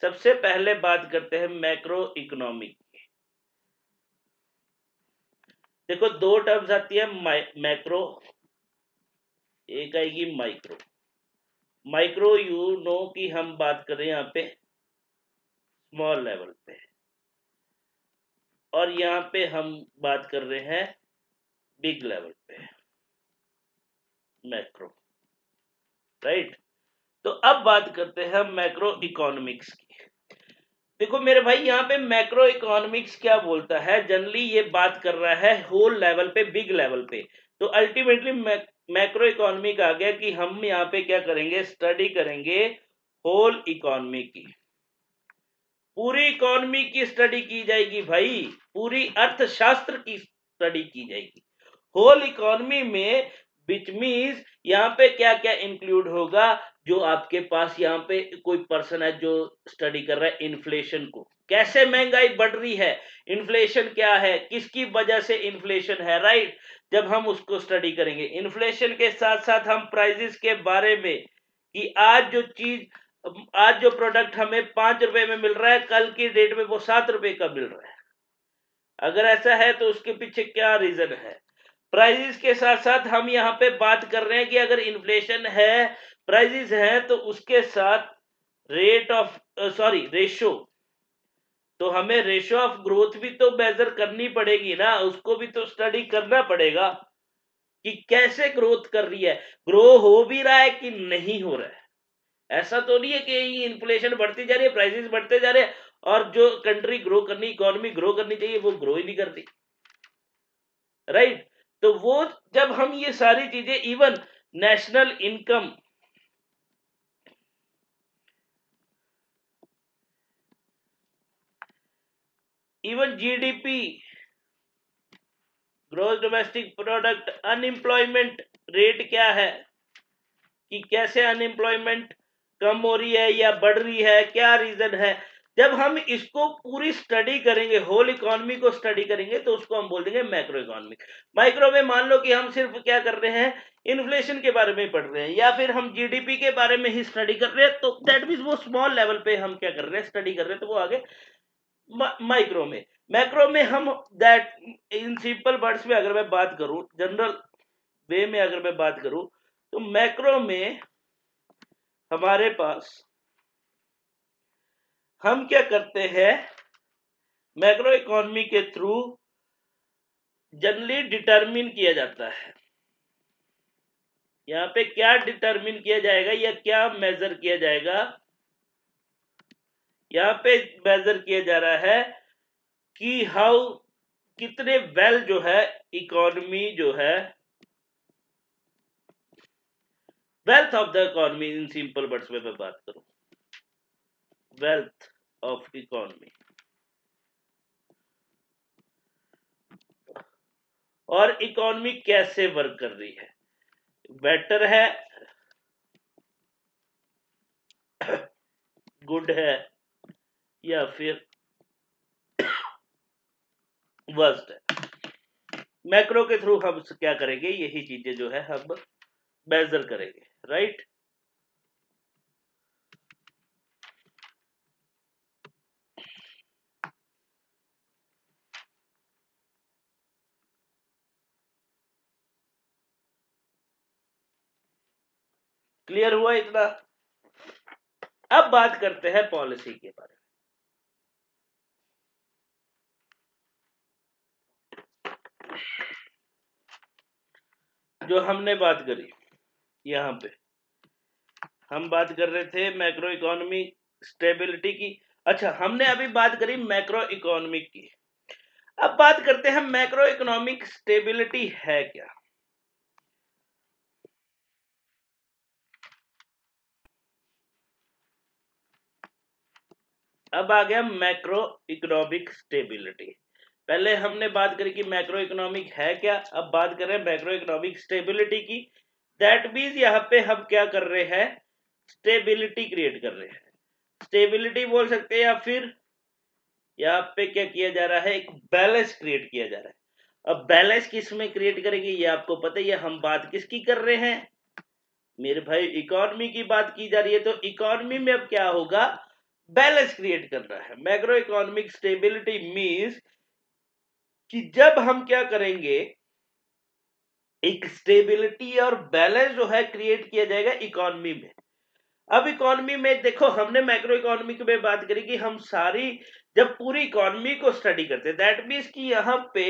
सबसे पहले बात करते हैं मैक्रो इकोनॉमिक। देखो दो टर्म्स आती है, मैक्रो, एक आएगी माइक्रो। माइक्रो यू नो कि हम बात कर रहे हैं यहाँ पे स्मॉल लेवल पे, और यहाँ पे हम बात कर रहे हैं बिग लेवल पे, मैक्रो, राइट। तो अब बात करते हैं मैक्रो इकोनॉमिक्स की। देखो मेरे भाई यहाँ पे मैक्रो इकोनॉमिक्स क्या बोलता है, जनरली ये बात कर रहा है होल लेवल पे, बिग लेवल पे। तो अल्टीमेटली मैक्रो इकोनॉमिक आ गया कि हम यहाँ पे क्या करेंगे, स्टडी करेंगे होल इकोनॉमी की, पूरी इकोनॉमी की स्टडी की जाएगी भाई, पूरी अर्थशास्त्र की स्टडी की जाएगी होल इकोनॉमी में। विच मीन्स यहाँ पे क्या क्या इंक्लूड होगा, जो आपके पास यहाँ पे कोई पर्सन है जो स्टडी कर रहा है इन्फ्लेशन को, कैसे महंगाई बढ़ रही है, इन्फ्लेशन क्या है, किसकी वजह से इन्फ्लेशन है, राइट। जब हम उसको स्टडी करेंगे इन्फ्लेशन के साथ साथ हम प्राइजेस के बारे में, कि आज जो प्रोडक्ट हमें 5 रुपए में मिल रहा है, कल की डेट में वो 7 रुपए का मिल रहा है। अगर ऐसा है तो उसके पीछे क्या रीजन है। प्राइजेस के साथ साथ हम यहाँ पे बात कर रहे हैं कि अगर इन्फ्लेशन है, प्राइजेस है, तो उसके साथ रेशो, तो हमें रेशो ऑफ ग्रोथ भी तो मेजर करनी पड़ेगी ना, उसको भी तो स्टडी करना पड़ेगा कि कैसे ग्रोथ कर रही है, ग्रो हो भी रहा है कि नहीं हो रहा है। ऐसा तो नहीं है कि इन्फ्लेशन बढ़ती जा रही है, प्राइसेस बढ़ते जा रहे हैं, और जो कंट्री ग्रो करनी, इकोनॉमी ग्रो करनी चाहिए, वो ग्रो ही नहीं करती, राइट। तो वो जब हम ये सारी चीजें, even national income, even GDP, gross domestic product, unemployment rate क्या है, कि कैसे अनएम्प्लॉयमेंट कम हो रही है या बढ़ रही है, क्या रीजन है। जब हम इसको पूरी स्टडी करेंगे, होल इकोनॉमी को स्टडी करेंगे, तो उसको हम बोल देंगे मैक्रो इकोनॉमिक। माइक्रो में मान लो कि हम सिर्फ क्या कर रहे हैं, इन्फ्लेशन के बारे में पढ़ रहे हैं, या फिर हम जीडीपी के बारे में ही स्टडी कर रहे हैं, तो दैट मीन्स वो स्मॉल लेवल पे हम क्या कर रहे हैं, स्टडी कर रहे हैं, तो वो आगे माइक्रो में। मैक्रो में हम दैट, इन सिंपल वर्ड्स में अगर मैं बात करूं, जनरल वे में अगर मैं बात करूं, तो मैक्रो में हमारे पास हम क्या करते हैं, मैक्रो इकोनॉमी के थ्रू जनरली डिटरमिन किया जाता है। यहाँ पे क्या डिटरमिन किया जाएगा या क्या मेजर किया जाएगा, यहाँ पे मेजर किया जा रहा है कि हाउ, कितने वेल जो है इकोनॉमी जो है, wealth of the economy, in simple words में मैं बात करूं, वेल्थ ऑफ इकोनॉमी, और इकोनॉमी कैसे वर्क कर रही है, बेटर है, गुड है, या फिर वर्स्ट है। मैक्रो के थ्रू हम क्या करेंगे, यही चीजें जो है हम मेजर करेंगे, राइट। क्लियर हुआ इतना। अब बात करते हैं पॉलिसी के बारे में, जो हमने बात करी यहाँ पे, हम बात कर रहे थे मैक्रो इकोनॉमी स्टेबिलिटी की। अच्छा, हमने अभी बात करी मैक्रो इकोनॉमिक की, अब बात करते हैं मैक्रो इकोनॉमिक स्टेबिलिटी है क्या। अब आ गया मैक्रो इकोनॉमिक स्टेबिलिटी। पहले हमने बात करी कि मैक्रो इकोनॉमिक है क्या, अब बात कर रहे हैं मैक्रो इकोनॉमिक स्टेबिलिटी की। दैट मीन्स यहाँ पे हम क्या कर रहे हैं, स्टेबिलिटी क्रिएट कर रहे हैं। स्टेबिलिटी बोल सकते हैं, या फिर यहाँ पे क्या किया जा रहा है, एक बैलेंस क्रिएट किया जा रहा है। अब बैलेंस किस में क्रिएट करेंगे ये आपको पता ही है। हम बात किसकी कर रहे हैं मेरे भाई, इकोनॉमी की बात की जा रही है। तो इकोनॉमी में अब क्या होगा, बैलेंस क्रिएट करना है। मैक्रो इकोनॉमिक स्टेबिलिटी मींस कि जब हम क्या करेंगे, एक स्टेबिलिटी और बैलेंस जो है क्रिएट किया जाएगा इकोनॉमी में। अब इकोनॉमी में देखो, हमने मैक्रो इकोनॉमिक में बात करी कि हम सारी जब पूरी इकोनॉमी को स्टडी करते हैं, दैट मीन्स कि यहाँ पे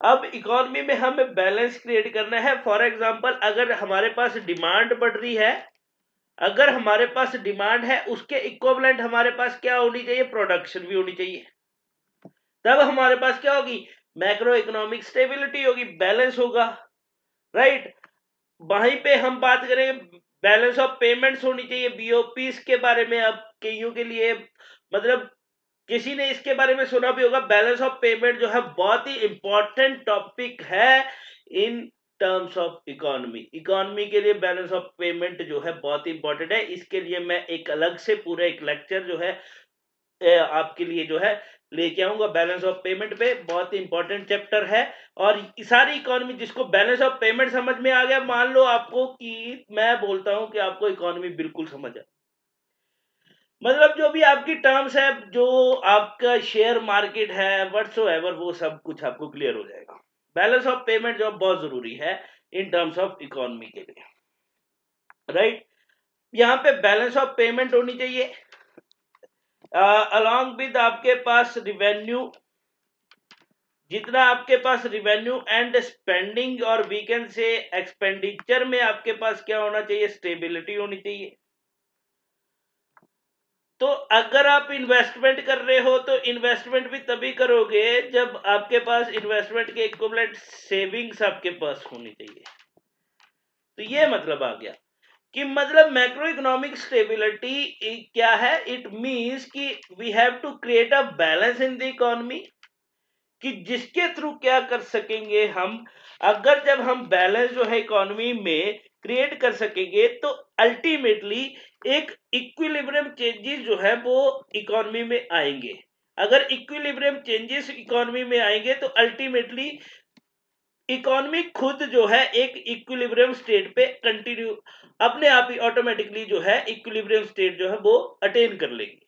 अब इकोनॉमी में हमें बैलेंस क्रिएट करना है। फॉर एग्जांपल, अगर हमारे पास डिमांड बढ़ रही है, अगर हमारे पास डिमांड है, उसके इक्विवेलेंट हमारे पास क्या होनी चाहिए, प्रोडक्शन भी होनी चाहिए। तब हमारे पास क्या होगी, मैक्रो इकोनॉमिक स्टेबिलिटी होगी, बैलेंस होगा, राइट। वहीं पे हम बात करें बैलेंस ऑफ पेमेंट्स होनी चाहिए, बीओपीस के बारे में। अब कईयों के लिए मतलब किसी ने इसके बारे में सुना भी होगा। बैलेंस ऑफ पेमेंट जो है बहुत ही इंपॉर्टेंट टॉपिक है in terms of economy. Economy के लिए बैलेंस ऑफ पेमेंट जो है बहुत ही इंपॉर्टेंट है। इसके लिए मैं एक अलग से पूरा एक लेक्चर जो है आपके लिए जो है लेके आऊंगा। बैलेंस ऑफ पेमेंट पे बहुत ही इंपॉर्टेंट चैप्टर है। और सारी इकोनॉमी, जिसको बैलेंस ऑफ पेमेंट समझ में आ गया, मान लो आपको कि मैं बोलता हूं कि आपको इकोनॉमी बिल्कुल समझ आ, मतलब जो भी आपकी टर्म्स है, जो आपका शेयर मार्केट है, व्हाटसोएवर, वो सब कुछ आपको क्लियर हो जाएगा। बैलेंस ऑफ पेमेंट जो बहुत जरूरी है इन टर्म्स ऑफ इकोनॉमी के लिए, राइट। यहाँ पे बैलेंस ऑफ पेमेंट होनी चाहिए अलॉन्ग विद आपके पास रिवेन्यू। जितना आपके पास रिवेन्यू एंड स्पेंडिंग, और वीकेंड से एक्सपेंडिचर में आपके पास क्या होना चाहिए, स्टेबिलिटी होनी चाहिए। तो अगर आप इन्वेस्टमेंट कर रहे हो तो इन्वेस्टमेंट भी तभी करोगे जब आपके पास इन्वेस्टमेंट के इक्विवेलेंट सेविंग्स आपके पास होनी चाहिए। तो ये मतलब आ गया कि मतलब मैक्रो इकोनॉमिक स्टेबिलिटी क्या है, इट मींस कि we have to create a balance in the economy, कि जिसके थ्रू क्या कर सकेंगे हम, अगर जब हम बैलेंस जो है इकोनॉमी में क्रिएट कर सकेंगे तो अल्टीमेटली एक इक्विलिब्रियम चेंजेस जो है वो इकोनॉमी में आएंगे। अगर इक्विलिब्रियम चेंजेस इकोनॉमी में आएंगे तो अल्टीमेटली इकोनॉमी खुद जो है एक इक्विलिब्रियम स्टेट पे कंटिन्यू अपने आप ही ऑटोमेटिकली जो है इक्विलिब्रियम स्टेट जो है वो अटेन कर लेगी।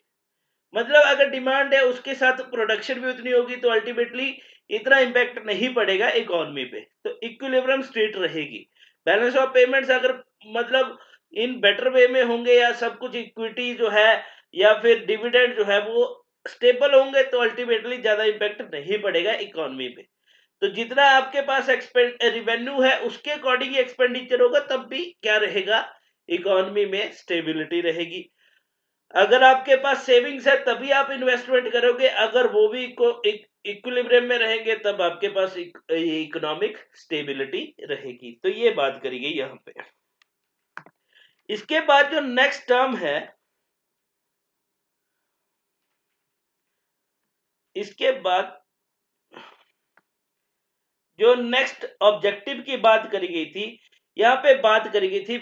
मतलब अगर डिमांड है उसके साथ प्रोडक्शन भी उतनी होगी तो अल्टीमेटली इतना इंपैक्ट नहीं पड़ेगा इकोनॉमी पे, तो इक्विलिब्रियम स्टेट रहेगी। बैलेंस ऑफ पेमेंट्स अगर मतलब इन बेटर वे में होंगे, या सब कुछ इक्विटी जो है या फिर डिविडेंड जो है वो स्टेबल होंगे, तो अल्टीमेटली ज्यादा इंपैक्ट नहीं पड़ेगा इकोनॉमी पे। तो जितना आपके पास रिवेन्यू है उसके अकॉर्डिंग एक्सपेंडिचर होगा, तब भी क्या रहेगा, इकोनॉमी में स्टेबिलिटी रहेगी। अगर आपके पास सेविंग्स है तभी आप इन्वेस्टमेंट करोगे, अगर वो भी इक्विलिब्रियम में रहेंगे तब आपके पास इकोनॉमिक स्टेबिलिटी रहेगी। तो ये बात करी गई यहाँ पे। इसके बाद जो नेक्स्ट टर्म है, इसके बाद जो नेक्स्ट ऑब्जेक्टिव की बात करी गई थी, यहाँ पे बात करी गई थी,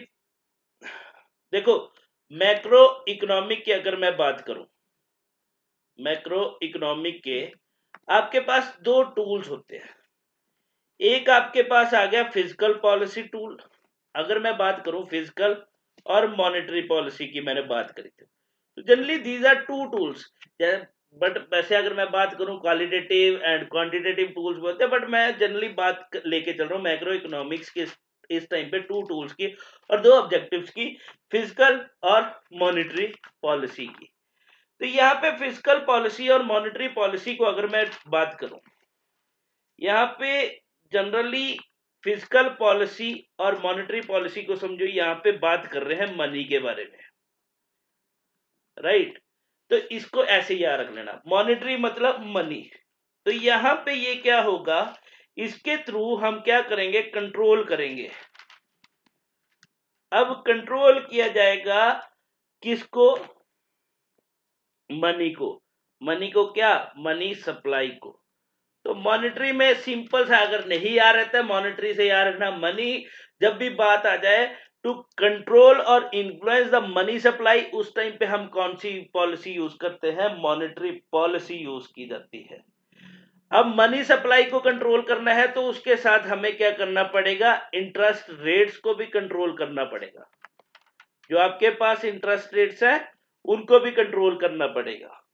देखो मैक्रो इकोनॉमिक की अगर मैं बात करूं, मैक्रो इकोनॉमिक के आपके पास दो टूल्स होते हैं। एक आपके पास आ गया फिजिकल पॉलिसी टूल। अगर मैं बात करूं फिजिकल और मॉनेटरी पॉलिसी की मैंने बात करी थी, तो generally these are two tools. But वैसे अगर मैं बात करूं क्वालिटेटिव एंड क्वांटिटेटिव टूल्स बोलते हैं, बट मैं जनरली बात लेके चल रहा हूं मैक्रो इकोनॉमिक्स के इस टाइम पे टू टूल्स की और दो ऑब्जेक्टिव्स की, फिजिकल और मॉनेटरी पॉलिसी की। तो यहाँ पे फिजिकल पॉलिसी और मॉनेटरी पॉलिसी को अगर मैं बात करूं, यहाँ पे जनरली फिजिकल पॉलिसी और मॉनेटरी पॉलिसी को समझो, यहाँ पे बात कर रहे हैं मनी के बारे में, राइट। तो इसको ऐसे याद रख लेना, मॉनेटरी मतलब मनी। तो यहाँ पे ये क्या होगा, इसके थ्रू हम क्या करेंगे, कंट्रोल करेंगे। अब कंट्रोल किया जाएगा किसको, मनी को। मनी को क्या, मनी सप्लाई को। तो मॉनेटरी में सिंपल सा अगर नहीं याद रहता है, मॉनेटरी से याद रखना, मनी जब भी बात आ जाए टू कंट्रोल और इन्फ्लुएंस द मनी सप्लाई, उस टाइम पे हम कौन सी पॉलिसी यूज करते हैं? मॉनेटरी पॉलिसी यूज की जाती है। अब मनी सप्लाई को कंट्रोल करना है तो उसके साथ हमें क्या करना पड़ेगा? इंटरेस्ट रेट्स को भी कंट्रोल करना पड़ेगा। जो आपके पास इंटरेस्ट रेट्स है उनको भी कंट्रोल करना पड़ेगा।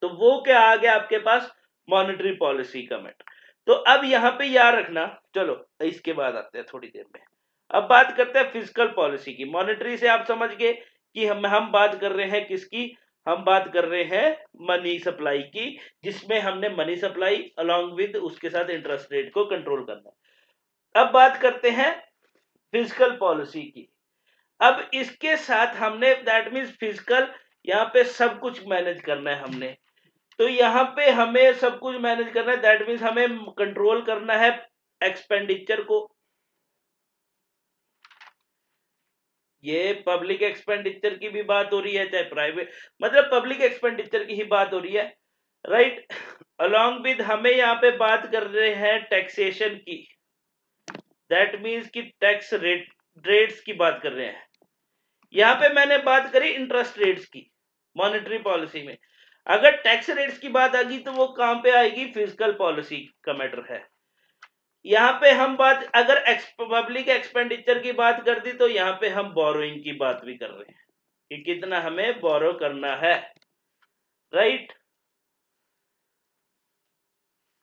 तो वो क्या आ गया आपके पास? मॉनेटरी पॉलिसी का मैटर। तो अब यहां पे याद रखना, चलो इसके बाद आते हैं थोड़ी देर में। अब बात करते हैं फिजिकल पॉलिसी की। मॉनेटरी से आप समझ गए कि हम बात कर रहे हैं किसकी? हम बात कर रहे हैं मनी सप्लाई की, जिसमें हमने मनी सप्लाई अलोंग विद उसके साथ इंटरेस्ट रेट को कंट्रोल करना। अब बात करते हैं फिजिकल पॉलिसी की। अब इसके साथ हमने दैट मीन्स फिजिकल, यहाँ पे सब कुछ मैनेज करना है हमने। तो यहाँ पे हमें सब कुछ मैनेज करना है, दैट मीन्स हमें कंट्रोल करना है एक्सपेंडिचर को। ये पब्लिक एक्सपेंडिचर की भी बात हो रही है, चाहे प्राइवेट, मतलब पब्लिक एक्सपेंडिचर की ही बात हो रही है, राइट। अलोंग विद हमें यहाँ पे बात कर रहे हैं टैक्सेशन की, दैट मीन्स की टैक्स रेट्स की बात कर रहे हैं। यहाँ पे मैंने बात करी इंटरेस्ट रेट्स की मॉनेटरी पॉलिसी में। अगर टैक्स रेट्स की बात आ गई तो वो कहां पे आएगी? फिजिकल पॉलिसी का मैटर है। यहाँ पे हम बात अगर पब्लिक एक्सपेंडिचर की बात कर दी तो यहाँ पे हम बोरोइंग की बात भी कर रहे हैं कि कितना हमें बोरो करना है, राइट।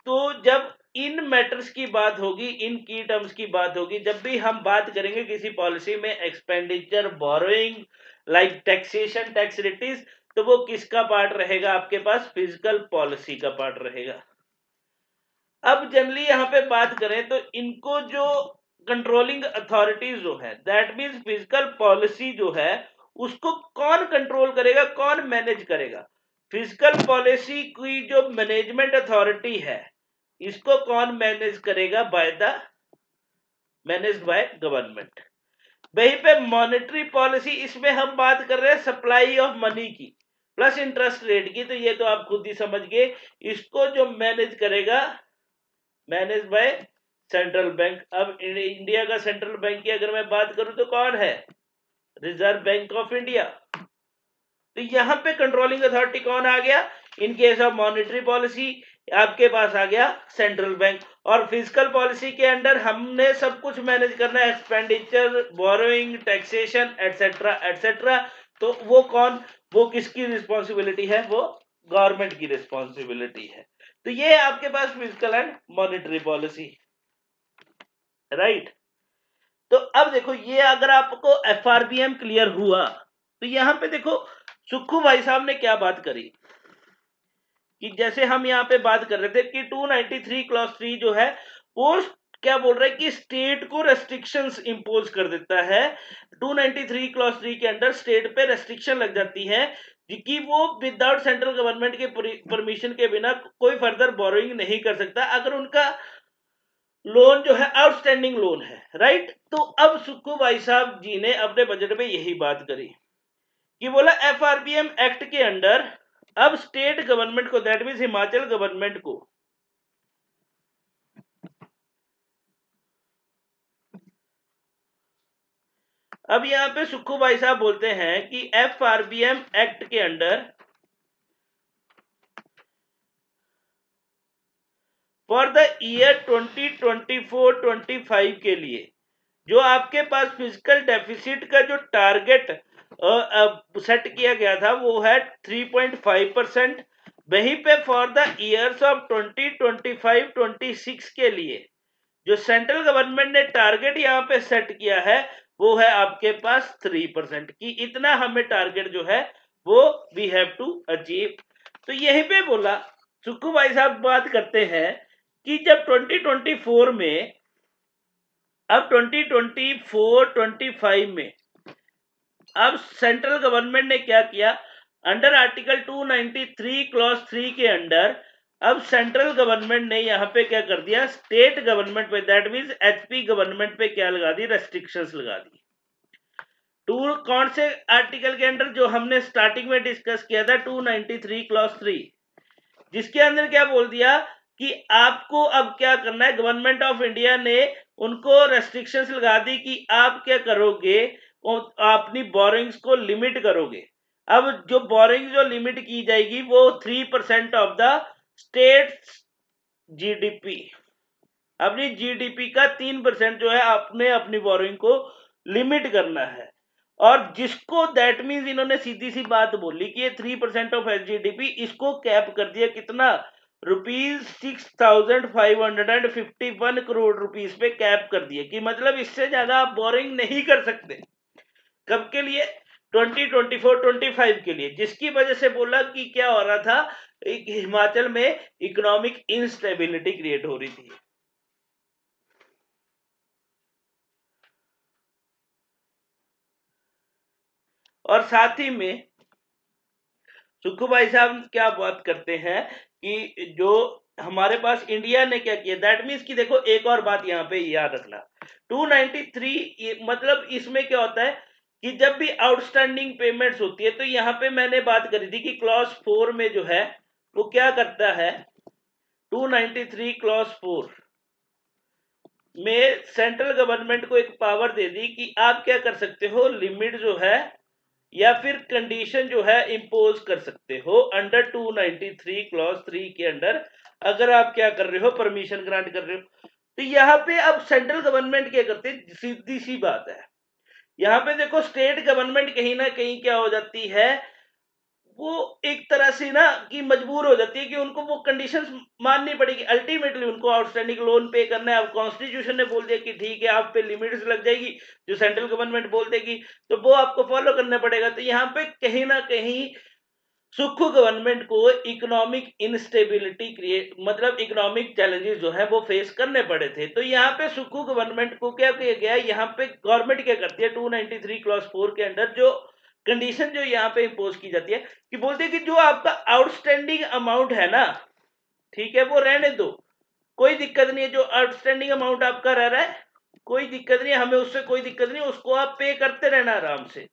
तो जब इन मैटर्स की बात होगी, इन की टर्म्स की बात होगी, जब भी हम बात करेंगे किसी पॉलिसी में expenditure, borrowing, like taxation, tax rates, तो वो किसका पार्ट रहेगा आपके पास? फिजिकल पॉलिसी का पार्ट रहेगा। अब जनरली यहां पे बात करें तो इनको जो कंट्रोलिंग अथॉरिटीज जो है, दैट मींस फिजिकल पॉलिसी जो है उसको कौन कंट्रोल करेगा, कौन मैनेज करेगा? फिजिकल पॉलिसी की जो मैनेजमेंट अथॉरिटी है इसको कौन मैनेज करेगा? Managed by government. वहीं पे मॉनेटरी पॉलिसी, इसमें हम बात कर रहे हैं सप्लाई ऑफ मनी की प्लस इंटरेस्ट रेट की, तो ये तो आप खुद ही समझ गए। इसको जो मैनेज करेगा, मैनेज बाय सेंट्रल बैंक। अब इंडिया का सेंट्रल बैंक की अगर मैं बात करूं तो कौन है? Reserve bank of India. तो यहां पे कंट्रोलिंग अथॉरिटी कौन आ गया? In case of monetary policy आपके पास आ गया सेंट्रल बैंक। और फिजिकल पॉलिसी के अंडर हमने सब कुछ मैनेज करना है, expenditure, borrowing, taxation, etcetera etcetera. तो वो कौन, वो किसकी रिस्पॉन्सिबिलिटी है? वो गवर्नमेंट की रिस्पॉन्सिबिलिटी है। तो ये आपके पास fiscal and monetary policy, right. तो अब देखो, ये अगर आपको एफआरबीएम क्लियर हुआ तो यहां पे देखो सुक्खू भाई साहब ने क्या बात करी कि जैसे हम यहाँ पे बात कर रहे थे कि 293 क्लॉज 3 जो है वो क्या बोल रहा है कि स्टेट को रेस्ट्रिक्शंस इंपोज कर देता है। 293 क्लॉज 3 के अंडर स्टेट पे रेस्ट्रिक्शन लग जाती है कि वो विदाउट सेंट्रल गवर्नमेंट के परमिशन के बिना कोई फर्दर बोरोइंग नहीं कर सकता अगर उनका लोन जो है आउटस्टैंडिंग लोन है, राइट। तो अब सुक्खू भाई साहब जी ने अपने बजट में यही बात करी कि बोला एफआरबीएम एक्ट के अंडर अब स्टेट गवर्नमेंट को, दैट मींस हिमाचल गवर्नमेंट को, अब यहां पे सुक्खू भाई साहब बोलते हैं कि एफआरबीएम एक्ट के अंडर फॉर द ईयर 2024-25 के लिए जो आपके पास फिजिकल डेफिसिट का जो टारगेट सेट किया गया था वो है 3.5%। वहीं पे फॉर द ईयर्स ऑफ 2025-26 के लिए जो सेंट्रल गवर्नमेंट ने टारगेट यहाँ पे सेट किया है वो है आपके पास 3% की। इतना हमें टारगेट जो है वो वी हैव टू अचीव। तो यहीं पे बोला सुक्खू भाई साहब बात करते हैं कि जब 2024 में, अब 2024-25 में अब सेंट्रल गवर्नमेंट ने क्या किया, अंडर आर्टिकल 293 क्लॉज 3 के अंडर अब सेंट्रल गवर्नमेंट ने यहां पे क्या कर दिया, स्टेट गवर्नमेंट पे, दैट मींस एचपी गवर्नमेंट पे क्या लगा दी, रेस्ट्रिक्शंस लगा दी। कौन से आर्टिकल के अंडर? जो हमने स्टार्टिंग में डिस्कस किया था 293 क्लॉज 3, जिसके अंदर क्या बोल दिया कि आपको अब क्या करना है, गवर्नमेंट ऑफ इंडिया ने उनको रेस्ट्रिक्शंस लगा दी कि आप क्या करोगे, अपनी बोरिंग्स को लिमिट करोगे। अब जो बोरिंग जो लिमिट की जाएगी वो 3% ऑफ द स्टेट जीडीपी, अपनी जीडीपी का 3% जो है आपने अपनी बोरिंग को लिमिट करना है। और जिसको दैट मीन्स इन्होंने सीधी सी बात बोली कि ये 3% ऑफ जीडीपी, इसको कैप कर दिया कितना, ₹6,551 करोड़ रुपीस पे कैप कर दिया कि मतलब इससे ज्यादा आप बोरिंग नहीं कर सकते। कब के लिए, 2024-25 के लिए, जिसकी वजह से बोला कि क्या हो रहा था, हिमाचल में इकोनॉमिक इंस्टेबिलिटी क्रिएट हो रही थी। और साथ ही में सुक्खू भाई साहब क्या बात करते हैं कि जो हमारे पास इंडिया ने क्या किया, दैट मीन्स कि देखो एक और बात यहाँ पे याद रखना, 293 मतलब इसमें क्या होता है कि जब भी आउटस्टैंडिंग पेमेंट्स होती है, तो यहाँ पे मैंने बात करी थी कि क्लॉज 4 में जो है वो क्या करता है, 293 क्लॉज 4 में सेंट्रल गवर्नमेंट को एक पावर दे दी कि आप क्या कर सकते हो, लिमिट जो है या फिर कंडीशन जो है इंपोज कर सकते हो अंडर 293 क्लॉज 3 के अंडर, अगर आप क्या कर रहे हो, परमिशन ग्रांट कर रहे हो। तो यहाँ पे अब सेंट्रल गवर्नमेंट क्या करते हैं, सीधी सी बात है, यहाँ पे देखो स्टेट गवर्नमेंट कहीं ना कहीं क्या हो जाती है, वो एक तरह से ना कि मजबूर हो जाती है कि उनको वो कंडीशंस माननी पड़ेगी। अल्टीमेटली उनको आउटस्टैंडिंग लोन पे करना है। अब कॉन्स्टिट्यूशन ने बोल दिया कि ठीक है आप पे लिमिट्स लग जाएगी, जो सेंट्रल गवर्नमेंट बोल देगी तो वो आपको फॉलो करना पड़ेगा। तो यहाँ पे कहीं ना कहीं सुक्खू गवर्नमेंट को इकोनॉमिक इंस्टेबिलिटी क्रिएट, मतलब इकोनॉमिक चैलेंजेस जो है वो फेस करने पड़े थे। तो यहाँ पे सुक्खू गवर्नमेंट को क्या किया गया, यहाँ पे गवर्नमेंट क्या करती है, 293 क्लॉज 4 के अंडर जो कंडीशन जो यहाँ पे इंपोज की जाती है कि बोलते हैं कि जो आपका आउटस्टैंडिंग अमाउंट है ना, ठीक है, वो रहने दो, कोई दिक्कत नहीं है, जो आउटस्टैंडिंग अमाउंट आपका रह रहा है कोई दिक्कत नहीं है, हमें उससे कोई दिक्कत नहीं, उसको आप पे करते रहना आराम से।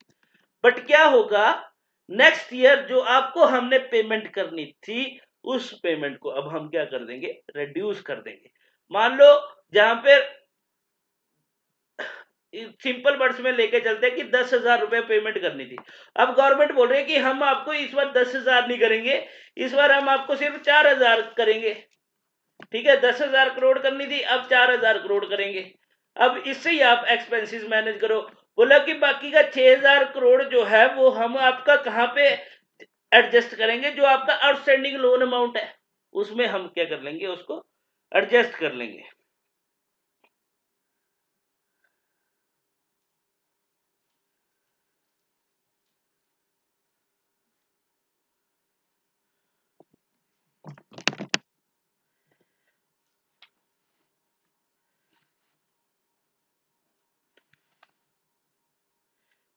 बट क्या होगा, नेक्स्ट ईयर जो आपको हमने पेमेंट करनी थी उस पेमेंट को अब हम क्या कर देंगे, रिड्यूस कर देंगे। मान लो जहां पे सिंपल वर्ड्स में लेके चलते हैं कि 10,000 रुपए पेमेंट करनी थी, अब गवर्नमेंट बोल रही है कि हम आपको इस बार 10,000 नहीं करेंगे, इस बार हम आपको सिर्फ 4,000 करेंगे। ठीक है, 10,000 करोड़ करनी थी, अब 4,000 करोड़ करेंगे। अब इससे ही आप एक्सपेंसेस मैनेज करो। बोला कि बाकी का 6,000 करोड़ जो है वो हम आपका कहां पे एडजस्ट करेंगे, जो आपका आउटस्टैंडिंग लोन अमाउंट है उसमें हम क्या कर लेंगे, उसको एडजस्ट कर लेंगे।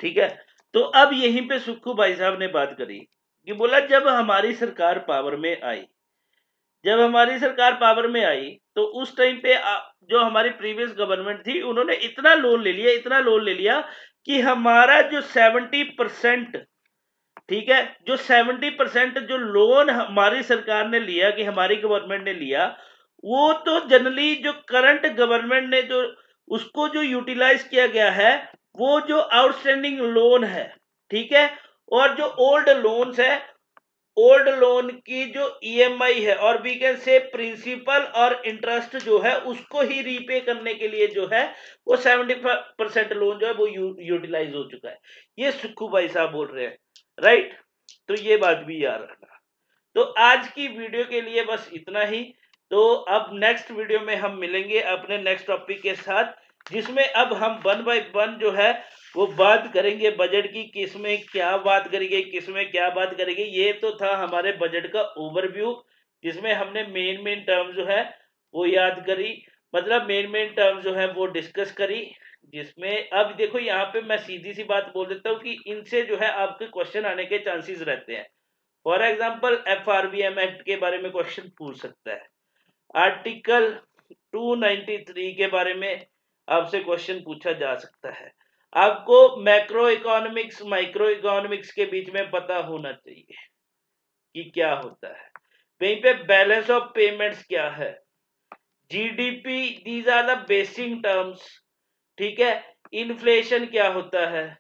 ठीक है, तो अब यहीं पे सुक्खू भाई साहब ने बात करी कि बोला जब हमारी सरकार पावर में आई, जब हमारी सरकार पावर में आई तो उस टाइम पे जो हमारी प्रीवियस गवर्नमेंट थी उन्होंने इतना लोन ले लिया, इतना लोन ले लिया कि हमारा जो 70%, ठीक है, जो 70% जो लोन हमारी सरकार ने लिया, कि हमारी गवर्नमेंट ने लिया, वो तो जनरली जो करंट गवर्नमेंट ने जो उसको जो यूटिलाइज किया गया है, वो जो आउटस्टैंडिंग लोन है, ठीक है, और जो ओल्ड लोन्स है, ओल्ड लोन की जो ईएमआई है और वी कैन से प्रिंसिपल और इंटरेस्ट जो है उसको ही रीपे करने के लिए जो है वो 70% लोन जो है वो यूटिलाइज हो चुका है। ये सुक्खू भाई साहब बोल रहे हैं, राइट। तो ये बात भी याद रखना। तो आज की वीडियो के लिए बस इतना ही। तो अब नेक्स्ट वीडियो में हम मिलेंगे अपने नेक्स्ट टॉपिक के साथ, जिसमें अब हम 1 बाय 1 जो है वो बात करेंगे बजट की, किसमें क्या बात करेंगे, किसमें क्या बात करेंगे। ये तो था हमारे बजट का ओवरव्यू, जिसमें हमने मेन टर्म जो है वो याद करी, मतलब मेन टर्म जो है वो डिस्कस करी। जिसमें अब देखो यहाँ पे मैं सीधी सी बात बोल देता हूँ कि इनसे जो है आपके क्वेश्चन आने के चांसेस रहते हैं। फॉर एग्जाम्पल FRBM एक्ट के बारे में क्वेश्चन पूछ सकता है, आर्टिकल 293 के बारे में आपसे क्वेश्चन पूछा जा सकता है। आपको मैक्रो इकोनॉमिक्स माइक्रो इकोनॉमिक्स के बीच में पता होना चाहिए कि क्या होता है। वहीं पे बैलेंस ऑफ पेमेंट्स क्या है, GDP, these are the basic terms, ठीक है। इन्फ्लेशन क्या होता है,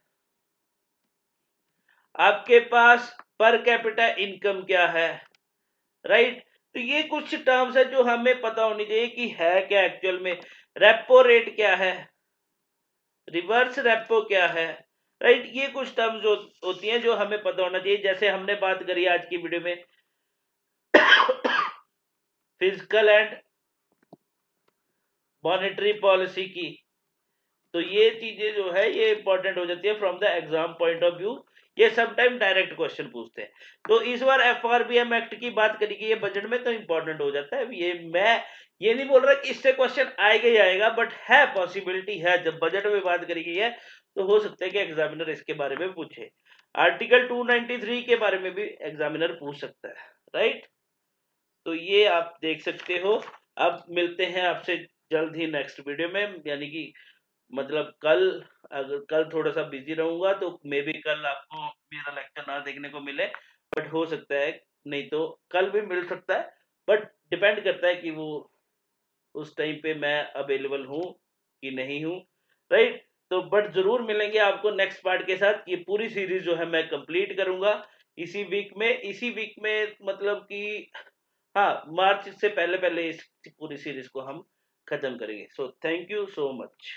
आपके पास पर कैपिटा इनकम क्या है, राइट। तो ये कुछ टर्म्स है जो हमें पता होनी चाहिए कि है क्या एक्चुअल में। रेपो रेट क्या है, रिवर्स रेपो क्या है, राइट। ये कुछ टर्म्स जो होती हैं जो हमें पता होना चाहिए। जैसे हमने बात करी आज की वीडियो में फिजिकल एंड मॉनेटरी पॉलिसी की, तो ये चीजें जो है ये इंपॉर्टेंट हो जाती है from the exam point of view. ये समटाइम डायरेक्ट क्वेश्चन पूछते हैं। तो इस बार एफआरबीएम एक्ट की बात करेगी ये बजट में, तो इंपॉर्टेंट हो जाता है। मैं ये नहीं बोल रहा कि इससे क्वेश्चन आएगा ही आएगा, बट है पॉसिबिलिटी है, जब बजट में बात करी गई है तो हो सकता है कि एग्जामिनर इसके बारे में पूछे। आर्टिकल 293 के बारे में भी एग्जामिनर पूछ सकता है, राइट। तो ये आप देख सकते हो। अब मिलते हैं आपसे जल्द ही नेक्स्ट वीडियो में, यानी कि मतलब कल। अगर कल थोड़ा सा बिजी रहूंगा तो मे बी कल आपको मेरा लेक्चर ना देखने को मिले, बट हो सकता है नहीं तो कल भी मिल सकता है। बट डिपेंड करता है कि वो उस टाइम पे मैं अवेलेबल हूँ कि नहीं हूँ, राइट। तो बट जरूर मिलेंगे आपको नेक्स्ट पार्ट के साथ। ये पूरी सीरीज जो है मैं कंप्लीट करूंगा इसी वीक में मतलब कि हाँ, मार्च से पहले पहले इस पूरी सीरीज को हम खत्म करेंगे। So thank you so much.